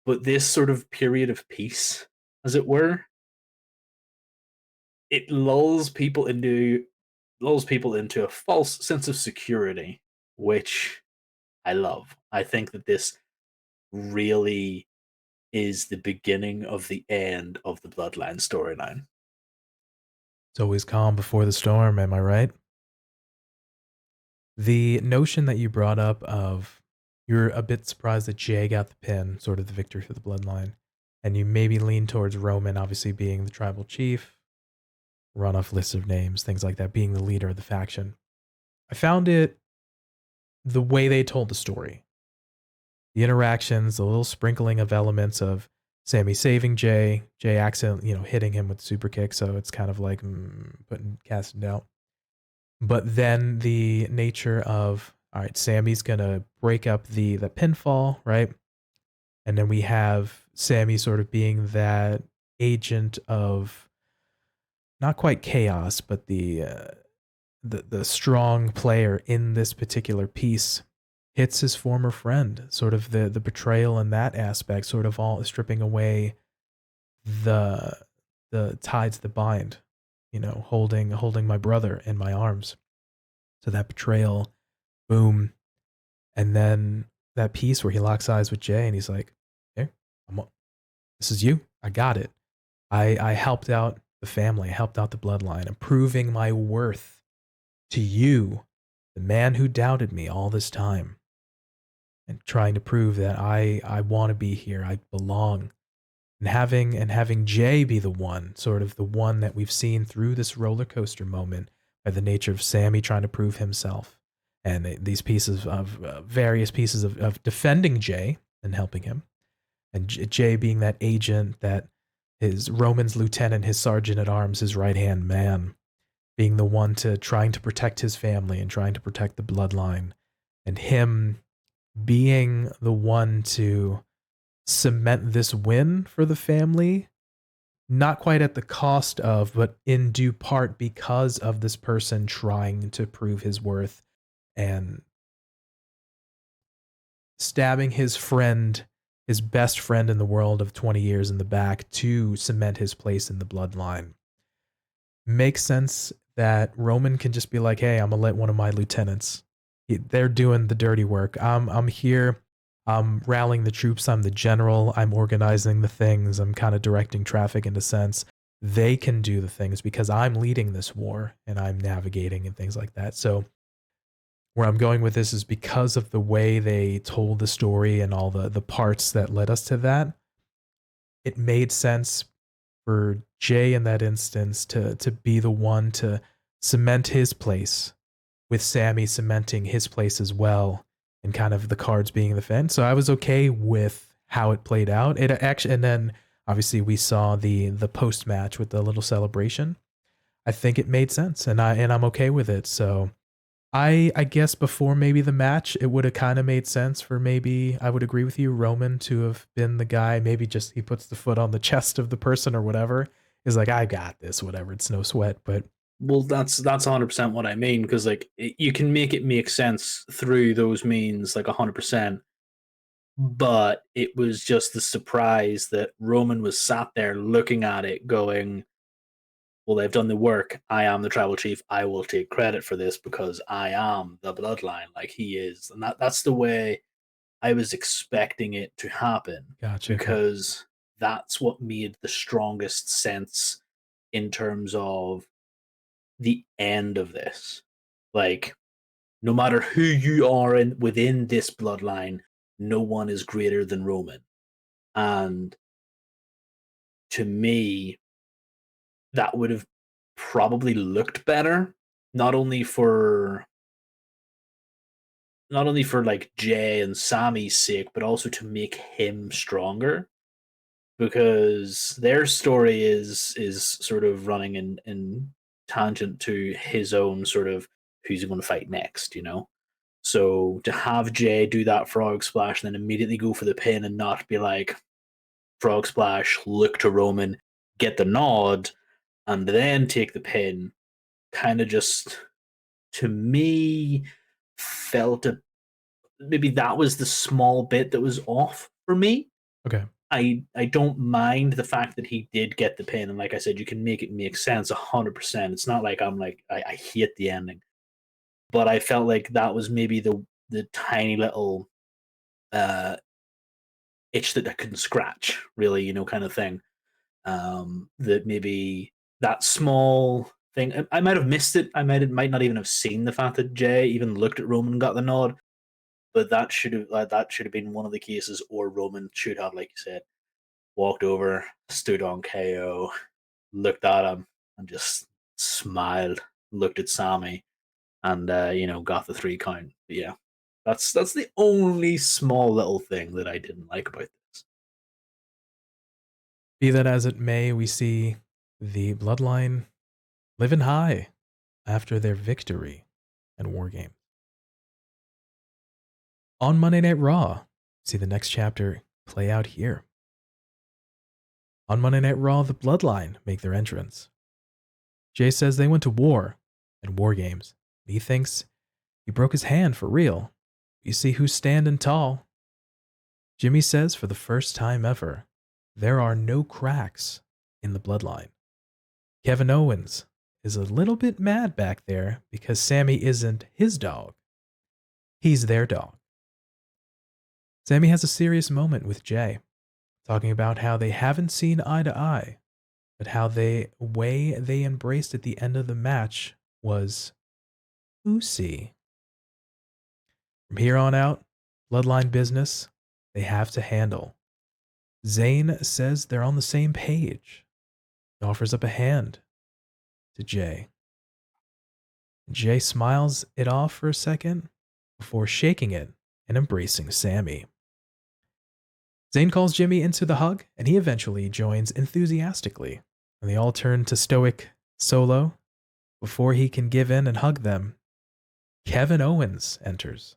but this sort of period of peace, as it were, it lulls people into a false sense of security, which I love. I think that this really is the beginning of the end of the Bloodline storyline. It's always calm before the storm, am I right? The notion that you brought up of you're a bit surprised that Jay got the pin, sort of the victory for the bloodline, and you maybe lean towards Roman, obviously being the tribal chief, run off lists of names, things like that, being the leader of the faction. I found it the way they told the story, the interactions, the little sprinkling of elements of Sammy saving Jay accident, hitting him with the super kick, so it's kind of like putting casting down. But then the nature of all right, Sammy's gonna break up the pinfall, right? And then we have Sammy sort of being that agent of not quite chaos, but the strong player in this particular piece hits his former friend, sort of the betrayal in that aspect, sort of all stripping away the the ties that bind, holding my brother in my arms. So that betrayal, boom. And then that piece where he locks eyes with Jay and he's like, "Here, this is you. I got it. I helped out the family. I helped out the bloodline. I'm proving my worth to you, the man who doubted me all this time, and trying to prove that I want to be here. I belong." And having Jay be the one, sort of the one that we've seen through this roller coaster moment by the nature of Sammy trying to prove himself, and these pieces of various pieces of defending Jay and helping him, and Jay being that agent, that his Roman's lieutenant, his sergeant at arms, his right hand man, being the one to trying to protect his family and trying to protect the bloodline, and him being the one to cement this win for the family, not quite at the cost of, but in due part because of this person trying to prove his worth and stabbing his friend, his best friend in the world of 20 years in the back to cement his place in the bloodline. Makes sense that Roman can just be like, "Hey, I'm gonna let one of my lieutenants. They're doing the dirty work. I'm here. I'm rallying the troops. I'm the general. I'm organizing the things. I'm kind of directing traffic in a sense. They can do the things because I'm leading this war and I'm navigating and things like that." So where I'm going with this is because of the way they told the story and all the parts that led us to that, it made sense for Jay in that instance to be the one to cement his place, with Sammy cementing his place as well, and kind of the cards being the fence. So I was okay with how it played out. It actually, and then obviously we saw the post match with the little celebration. I think it made sense, and I'm okay with it. So I guess before maybe the match, it would have kind of made sense for, maybe I would agree with you, Roman to have been the guy. Maybe just he puts the foot on the chest of the person or whatever. Is like, "I got this, whatever. It's no sweat." But Well, that's 100% what I mean because like you can make it make sense through those means like 100%, but it was just the surprise that Roman was sat there looking at it going, well, they've done the work. I am the tribal chief. I will take credit for this because I am the bloodline, like he is. And that's the way I was expecting it to happen, Gotcha. Okay. because that's what made the strongest sense in terms of the end of this. Like, no matter who you are within this bloodline, no one is greater than Roman. And to me, that would have probably looked better, not only for like Jay and Sammy's sake, but also to make him stronger, because their story is sort of running in tangent to his own sort of who's he going to fight next, you know? So to have Jay do that frog splash and then immediately go for the pin and not be like frog splash, look to Roman, get the nod, and then take the pin, kind of just to me felt maybe that was the small bit that was off for me. Okay. I don't mind the fact that he did get the pin, and like I said, you can make it make sense 100%. It's not like I'm like I hate the ending, but I felt like that was maybe the tiny little uh itch that I couldn't scratch, really, kind of thing. That maybe that small thing I might have missed it. I might not even have seen the fact that Jay even looked at Roman and got the nod, but that should have been one of the cases, or Roman should have, like you said, walked over, stood on KO, looked at him, and just smiled, looked at Sammy, and got the 3 count. But yeah, that's the only small little thing that I didn't like about this. Be that as it may, we see the bloodline living high after their victory at WarGames. On Monday Night Raw, see the next chapter play out here. On Monday Night Raw, the bloodline make their entrance. Jay says they went to war at WarGames. He thinks he broke his hand for real. You see who's standing tall. Jimmy says for the first time ever, there are no cracks in the bloodline. Kevin Owens is a little bit mad back there because Sami isn't his dog. He's their dog. Sami has a serious moment with Jay, talking about how they haven't seen eye to eye, but how the way they embraced at the end of the match was oozy. From here on out, bloodline business they have to handle. Zayn says they're on the same page. He offers up a hand to Jay. Jay smiles it off for a second before shaking it and embracing Sami. Zayn calls Jimmy into the hug, and he eventually joins enthusiastically, and they all turn to stoic Solo. Before he can give in and hug them, Kevin Owens enters.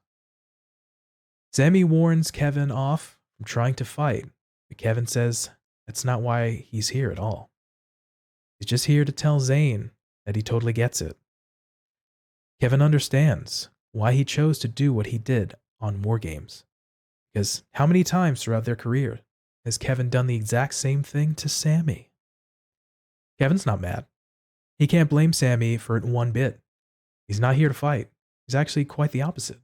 Sami warns Kevin off from trying to fight, but Kevin says that's not why he's here at all. He's just here to tell Zayn that he totally gets it. Kevin understands why he chose to do what he did on WarGames. Because how many times throughout their career has Kevin done the exact same thing to Sami? Kevin's not mad. He can't blame Sami for it one bit. He's not here to fight. He's actually quite the opposite.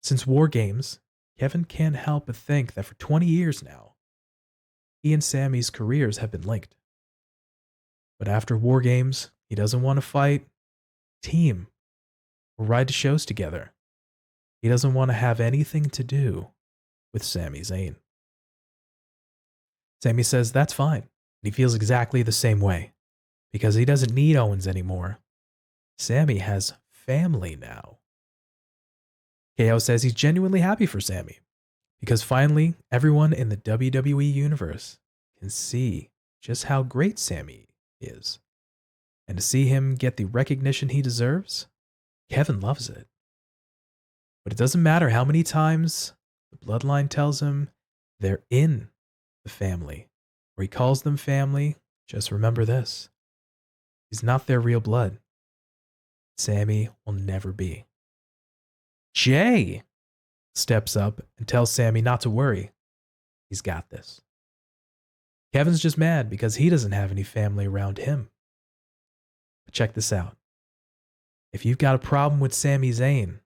Since WarGames, Kevin can't help but think that for 20 years now, he and Sami's careers have been linked. But after WarGames, he doesn't want to fight, team, or ride to shows together. He doesn't want to have anything to do with Sami Zayn. Sami says that's fine, and he feels exactly the same way, because he doesn't need Owens anymore. Sami has family now. KO says he's genuinely happy for Sami, because finally everyone in the WWE universe can see just how great Sami is. And to see him get the recognition he deserves, Kevin loves it. But it doesn't matter how many times the bloodline tells him they're in the family, or he calls them family, just remember this. He's not their real blood. Sami will never be. Jay steps up and tells Sami not to worry. He's got this. Kevin's just mad because he doesn't have any family around him. check this out. If you've got a problem with Sami Zayn,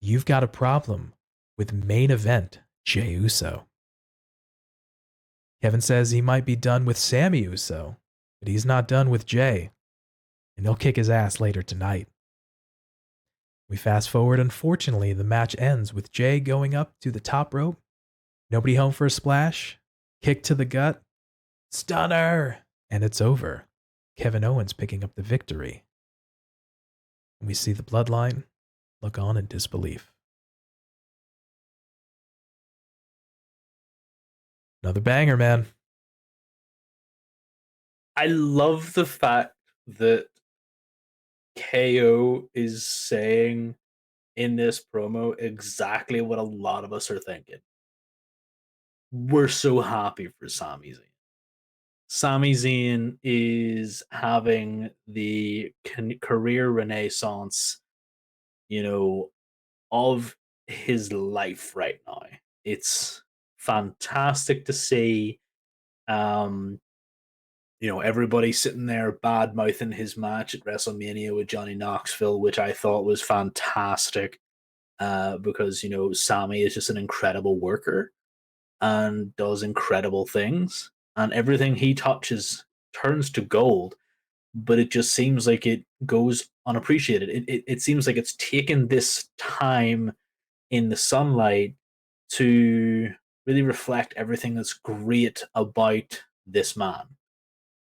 you've got a problem with main event Jey Uso. Kevin says he might be done with Sami Uso, but he's not done with Jey, and he'll kick his ass later tonight. We fast forward. Unfortunately, the match ends with Jey going up to the top rope. Nobody home for a splash. Kick to the gut. Stunner. And it's over. Kevin Owens picking up the victory. We see the Bloodline look on in disbelief. Another banger, man. I love the fact that KO is saying in this promo exactly what a lot of us are thinking. We're so happy for Sami Zayn. Sami Zayn is having the career renaissance, of his life right now. It's fantastic to see. Everybody sitting there bad mouthing his match at WrestleMania with Johnny Knoxville, which I thought was fantastic. Because Sami is just an incredible worker and does incredible things, and everything he touches turns to gold. But it just seems like it goes unappreciated. It seems like it's taken this time in the sunlight to really reflect everything that's great about this man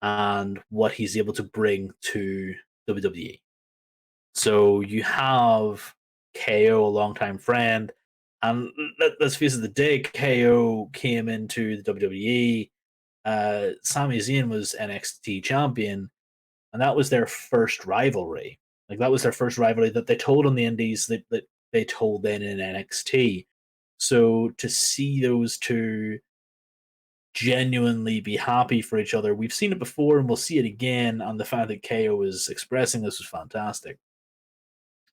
and what he's able to bring to WWE. So you have KO, a longtime friend, and let's face it, the day KO came into the WWE, Sami Zayn was NXT champion, and that was their first rivalry. Like, that was their first rivalry that they told on the Indies, that they told then in NXT. So to see those two genuinely be happy for each other, we've seen it before and we'll see it again. And the fact that KO was expressing this was fantastic.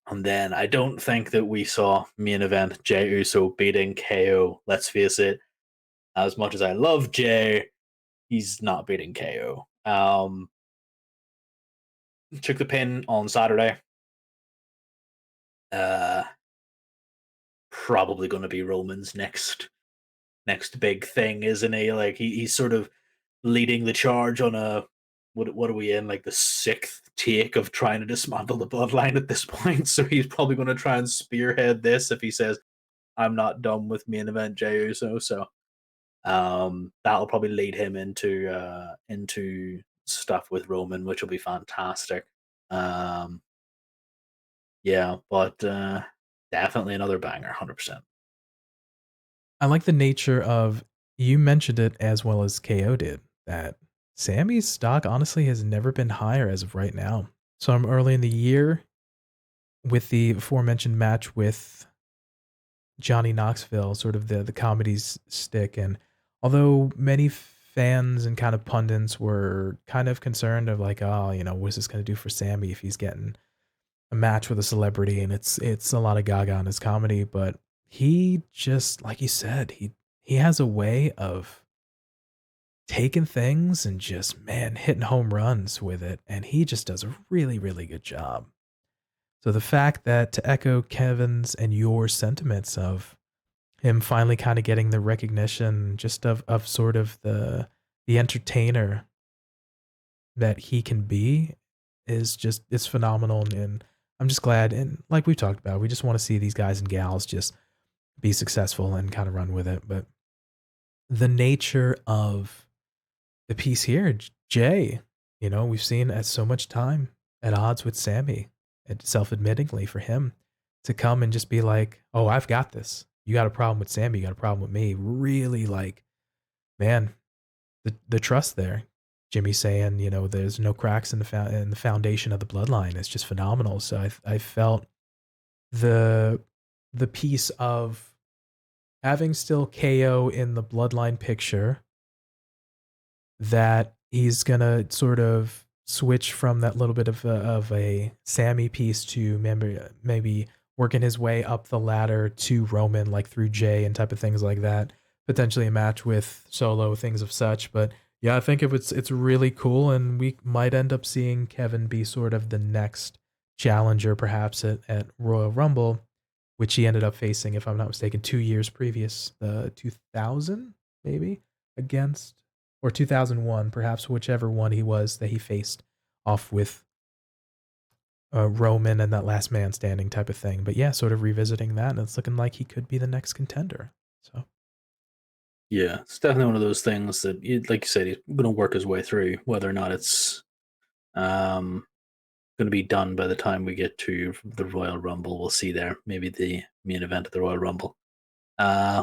And then I don't think that we saw main event Jey Uso beating KO. Let's face it, as much as I love Jey, he's not beating KO. Took the pin on Saturday. Probably going to be Roman's next big thing, isn't he? Like, he's sort of leading the charge on a what are we in, like the sixth take of trying to dismantle the Bloodline at this point. So he's probably going to try and spearhead this if he says, "I'm not done with main event Jey Uso." So that'll probably lead him into stuff with Roman, which will be fantastic. Yeah, but definitely another banger, 100%. I like the nature of, you mentioned it as well as KO did, that Sammy's stock honestly has never been higher as of right now. So I'm early in the year with the aforementioned match with Johnny Knoxville, sort of the comedy's stick. And although many fans and kind of pundits were kind of concerned of like, oh, what's this going to do for Sammy if he's getting a match with a celebrity, and it's a lot of gaga on his comedy, but he just, like you said, he has a way of taking things and just, man, hitting home runs with it, and he just does a really, really good job. So the fact that, to echo Kevin's and your sentiments of him finally kind of getting the recognition just of sort of the entertainer that he can be, is just, it's phenomenal. And I'm just glad, and like we talked about, we just want to see these guys and gals just be successful and kind of run with it. But the nature of the piece here, Jey, we've seen at so much time at odds with Sammy, and self-admittingly for him to come and just be like, "Oh, I've got this. You got a problem with Sammy, you got a problem with me." Really, like, man, the trust there. Jimmy saying, there's no cracks in the foundation of the Bloodline. It's just phenomenal. So I felt the piece of having still KO in the Bloodline picture, that he's gonna sort of switch from that little bit of a Sammy piece to maybe working his way up the ladder to Roman, like through Jey and type of things like that. Potentially a match with Solo, things of such. But Yeah, I think it's really cool, and we might end up seeing Kevin be sort of the next challenger, perhaps at Royal Rumble, which he ended up facing, if I'm not mistaken, 2 years previous, the 2000 maybe against or 2001, perhaps whichever one he was that he faced off with Roman and that last man standing type of thing. But yeah, sort of revisiting that, and it's looking like he could be the next contender. So Yeah, it's definitely one of those things that, like you said, he's going to work his way through. Whether or not it's um, going to be done by the time we get to the Royal Rumble, we'll see there. Maybe the main event of the Royal Rumble,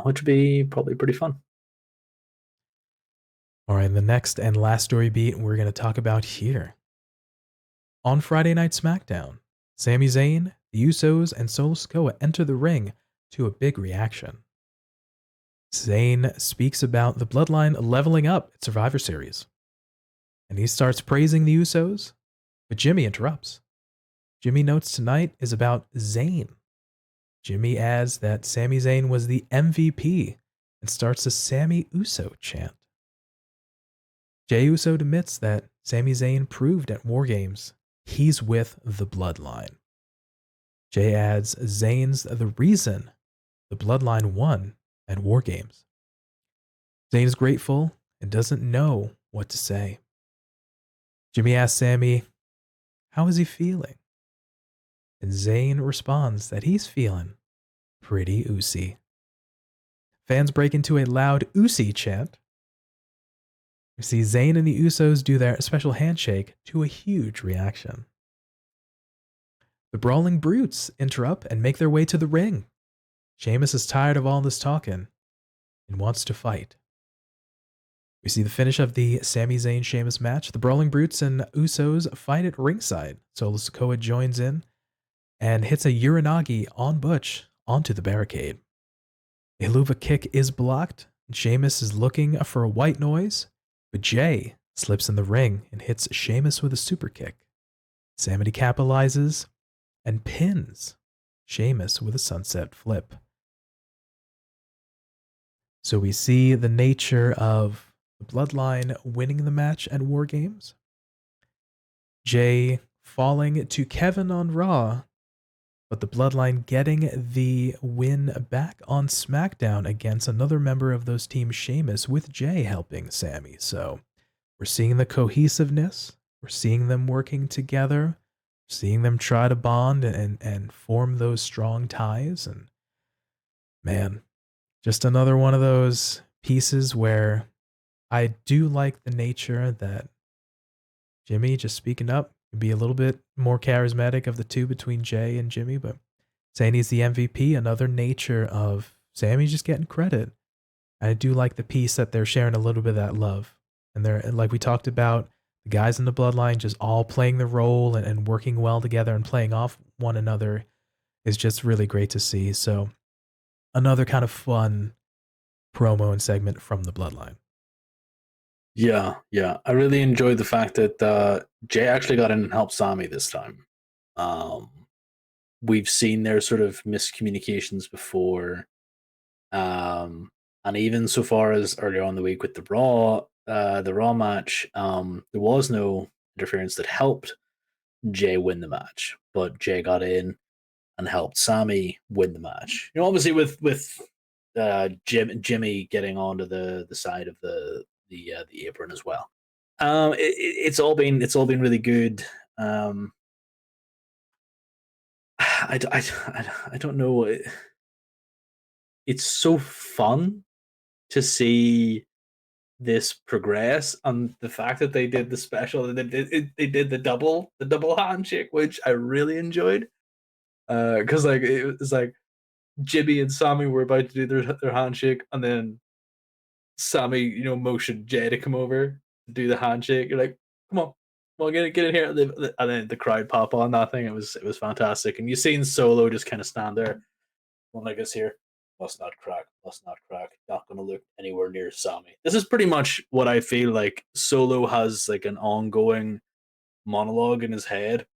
which would be probably pretty fun. all right, the next and last story beat we're going to talk about here. On Friday Night Smackdown, Sami Zayn, the Usos, and Solo Sikoa enter the ring to a big reaction. Zayn speaks about the Bloodline leveling up at Survivor Series, and he starts praising the Usos, but Jimmy interrupts. Jimmy notes tonight is about Zayn. Jimmy adds that Sami Zayn was the MVP and starts a Sami Uso chant. Jey Uso admits that Sami Zayn proved at WarGames he's with the Bloodline. Jey adds Zayn's the reason the Bloodline won at WarGames. Zayn is grateful and doesn't know what to say. Jimmy asks Sami, how is he feeling? And Zayn responds that he's feeling pretty Usy. Fans break into a loud Usy chant. We see Zayn and the Usos do their special handshake to a huge reaction. The Brawling Brutes interrupt and make their way to the ring. Sheamus is tired of all this talking and wants to fight. We see the finish of the Sami Zayn Sheamus match. The Brawling Brutes and Usos fight at ringside. Solo Sikoa joins in and hits a Uranagi on Butch onto the barricade. A Luva kick is blocked. Sheamus is looking for a white noise, but Jey slips in the ring and hits Sheamus with a super kick. Samity capitalizes and pins Sheamus with a sunset flip. So we see the nature of the Bloodline winning the match at WarGames. Jey falling to Kevin on Raw, but the Bloodline getting the win back on SmackDown against another member of those teams, Sheamus, with Jey helping Sami. So we're seeing the cohesiveness. We're seeing them working together, seeing them try to bond and form those strong ties. And man, just another one of those pieces where I do like the nature that Jimmy, just speaking up, can be a little bit more charismatic of the two between Jey and Jimmy, but saying he's the MVP, another nature of Sami just getting credit. I do like the piece that they're sharing a little bit of that love. And they're, like we talked about, the guys in the Bloodline just all playing the role and working well together and playing off one another is just really great to see. So another kind of fun promo and segment from the Bloodline. Yeah, yeah. I really enjoyed the fact that Jey actually got in and helped Sami this time. Um, we've seen their sort of miscommunications before. And even so far as earlier on the week with the Raw match, there was no interference that helped Jey win the match, but Jey got in and helped Sami win the match. You know, obviously with Jimmy getting onto the side of the apron as well. It's all been really good. I don't know. It's so fun to see this progress, and the fact that they did the special, they did the double handshake, which I really enjoyed. Because like it was like Jimmy and Sammy were about to do their handshake, and then Sammy, motioned Jey to come over to do the handshake. You're like, come on, get in here, and then the crowd pop on that thing. It was fantastic, and you seen Solo just kind of stand there, one leg is here. Must not crack. Not going to look anywhere near Sami. This is pretty much what I feel like Solo has like an ongoing monologue in his head.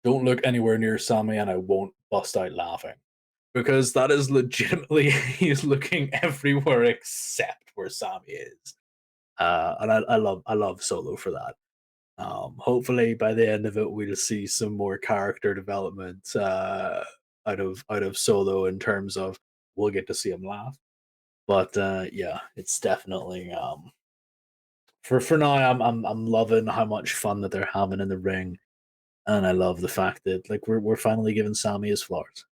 Don't look anywhere near Sami and I won't bust out laughing. Because that is legitimately, he's looking everywhere except where Sami is. And I love Solo for that. Hopefully, by the end of it, we'll see some more character development out of Solo in terms of we'll get to see him laugh. But yeah, it's definitely for now. I'm loving how much fun that they're having in the ring, and I love the fact that like we're finally giving Sami his flowers.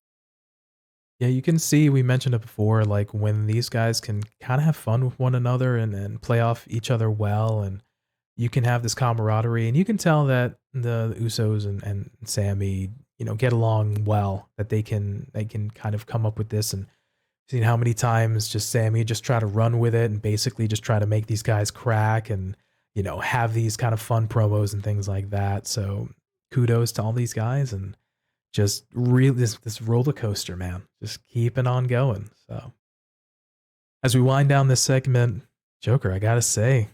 Yeah, you can see we mentioned it before, like when these guys can kind of have fun with one another and play off each other well, and you can have this camaraderie, and you can tell that the Usos and Sammy, get along well, that they can kind of come up with this and seen how many times just Sammy just try to run with it and basically just try to make these guys crack and have these kind of fun promos and things like that. So kudos to all these guys and just really this roller coaster, man. Just keeping on going. So as we wind down this segment, Joker, I gotta say,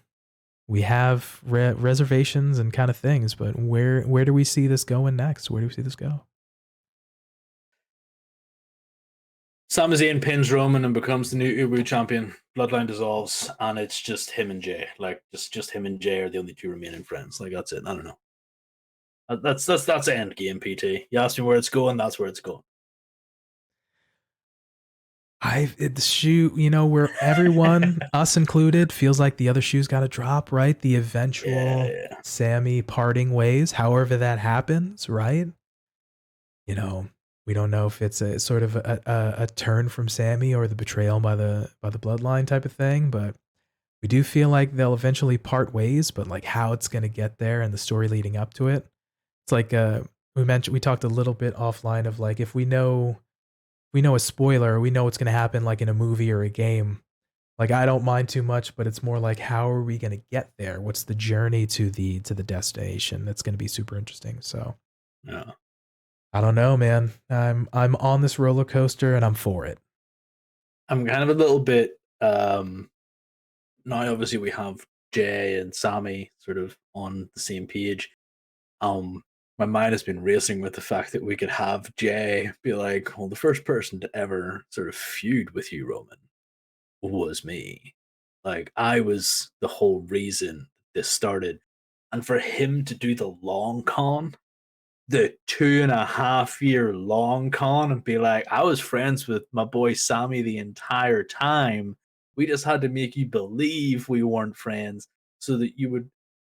we have reservations and kind of things, but where do we see this going next? Where do we see this go? Sami Zayn pins Roman and becomes the new Ubu champion. Bloodline dissolves, and it's just him and Jey. Like just him and Jey are the only two remaining friends. Like that's it. I don't know. That's end game. PT. You asked me where it's going. That's where it's going. The shoe, where everyone, us included, feels like the other shoe's got to drop, right? The Yeah, eventual yeah. Sammy parting ways, however that happens, right? You know, we don't know if it's a sort of a turn from Sammy or the betrayal by the bloodline type of thing, but we do feel like they'll eventually part ways, but like how it's going to get there and the story leading up to it. It's like we talked a little bit offline of like if we know a spoiler, we know what's going to happen like in a movie or a game. Like I don't mind too much, but it's more like how are we going to get there? What's the journey to the destination? That's going to be super interesting. So, Yeah. I don't know, man. I'm on this roller coaster and I'm for it. I'm kind of a little bit now obviously we have Jey and Sammy sort of on the same page. Um my mind has been racing with the fact that we could have Jey be like, well, the first person to ever sort of feud with you, Roman, was me. Like I was the whole reason this started. And for him to do the long con, the 2.5 year long con, and be like, I was friends with my boy Sammy the entire time. We just had to make you believe we weren't friends so that you would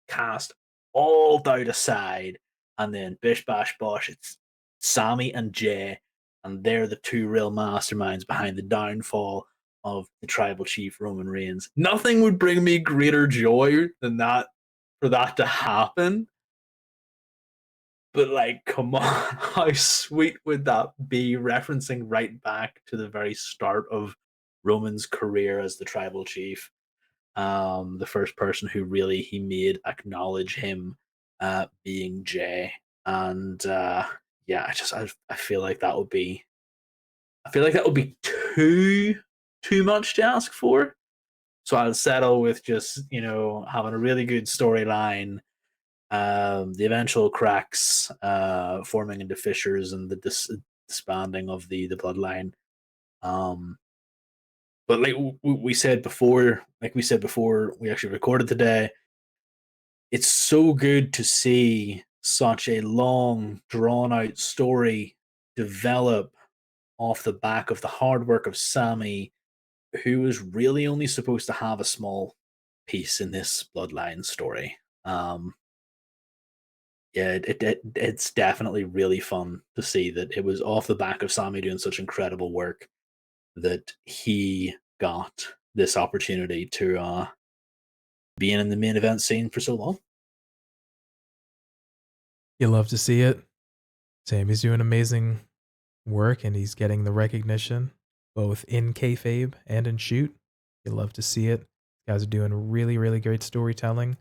cast all doubt aside. And then bish bash bosh, it's Sammy and Jey, and they're the two real masterminds behind the downfall of the tribal chief Roman Reigns. Nothing would bring me greater joy than that for that to happen. But like, come on, how sweet would that be? Referencing right back to the very start of Roman's career as the tribal chief, the first person who really he made acknowledge him being Jey, and yeah, I feel like that would be too much to ask for. So I'll settle with just having a really good storyline, the eventual cracks forming into fissures and the disbanding of the bloodline. Um, but like we said before, we actually recorded today. It's so good to see such a long, drawn out story develop off the back of the hard work of Sammy, who was really only supposed to have a small piece in this bloodline story. Yeah, it's definitely really fun to see that it was off the back of Sammy doing such incredible work that he got this opportunity to being in the main event scene for so long. You love to see it. Sammy's doing amazing work and he's getting the recognition both in kayfabe and in shoot. You love to see it. You guys are doing really, really great storytelling.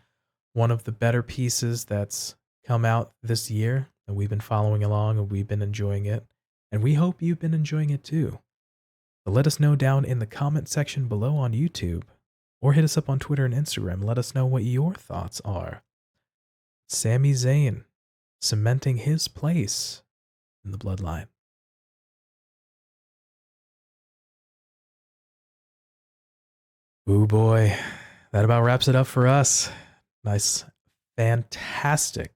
One of the better pieces that's come out this year, and we've been following along and we've been enjoying it. And we hope you've been enjoying it too. So let us know down in the comment section below on YouTube or hit us up on Twitter and Instagram. Let us know what your thoughts are. Sami Zayn cementing his place in the bloodline. Ooh boy, that about wraps it up for us. Nice, fantastic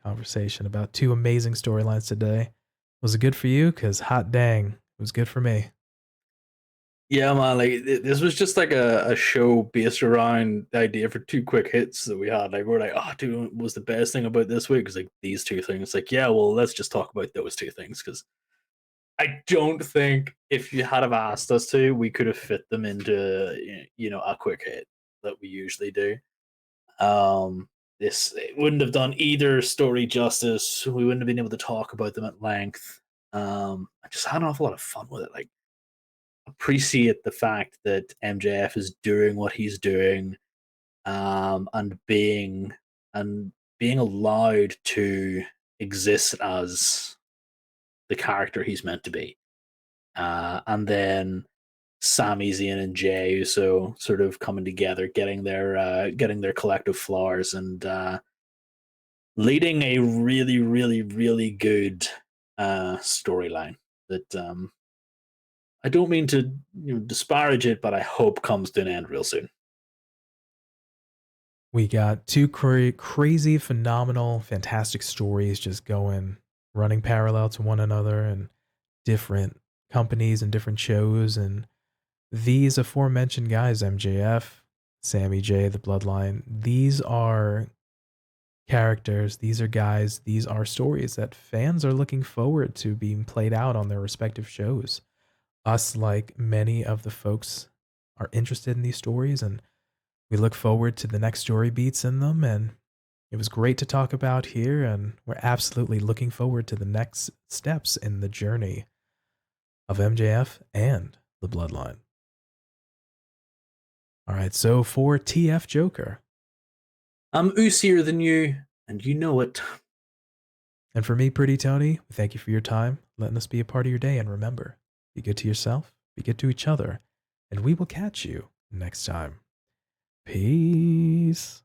conversation about two amazing storylines today. Was it good for you? Because hot dang, it was good for me. Yeah, man. Like this was just like a show based around the idea for two quick hits that we had. Like we're like, oh, dude, what was the best thing about this week? Because like these two things. Like, yeah, well, let's just talk about those two things because I don't think if you had have asked us to, we could have fit them into a quick hit that we usually do. Um, this it wouldn't have done either story justice. We wouldn't have been able to talk about them at length. I just had an awful lot of fun with it. Like appreciate the fact that MJF is doing what he's doing, and being allowed to exist as the character he's meant to be. And then Sami Zayn and Jey Uso sort of coming together, getting their collective flowers, and leading a really, really, really good storyline that I don't mean to disparage it, but I hope comes to an end real soon. We got two crazy, phenomenal, fantastic stories just going, running parallel to one another and different companies and different shows. And these aforementioned guys, MJF, Sammy J, the Bloodline, these are characters, these are guys, these are stories that fans are looking forward to being played out on their respective shows. Us, like many of the folks, are interested in these stories, and we look forward to the next story beats in them. And it was great to talk about here, and we're absolutely looking forward to the next steps in the journey of MJF and the Bloodline. All right, so for TF Joker, I'm oosier than you, and you know it. and for me, Pretty Tony, thank you for your time, letting us be a part of your day. And remember, be good to yourself, be good to each other, and we will catch you next time. Peace.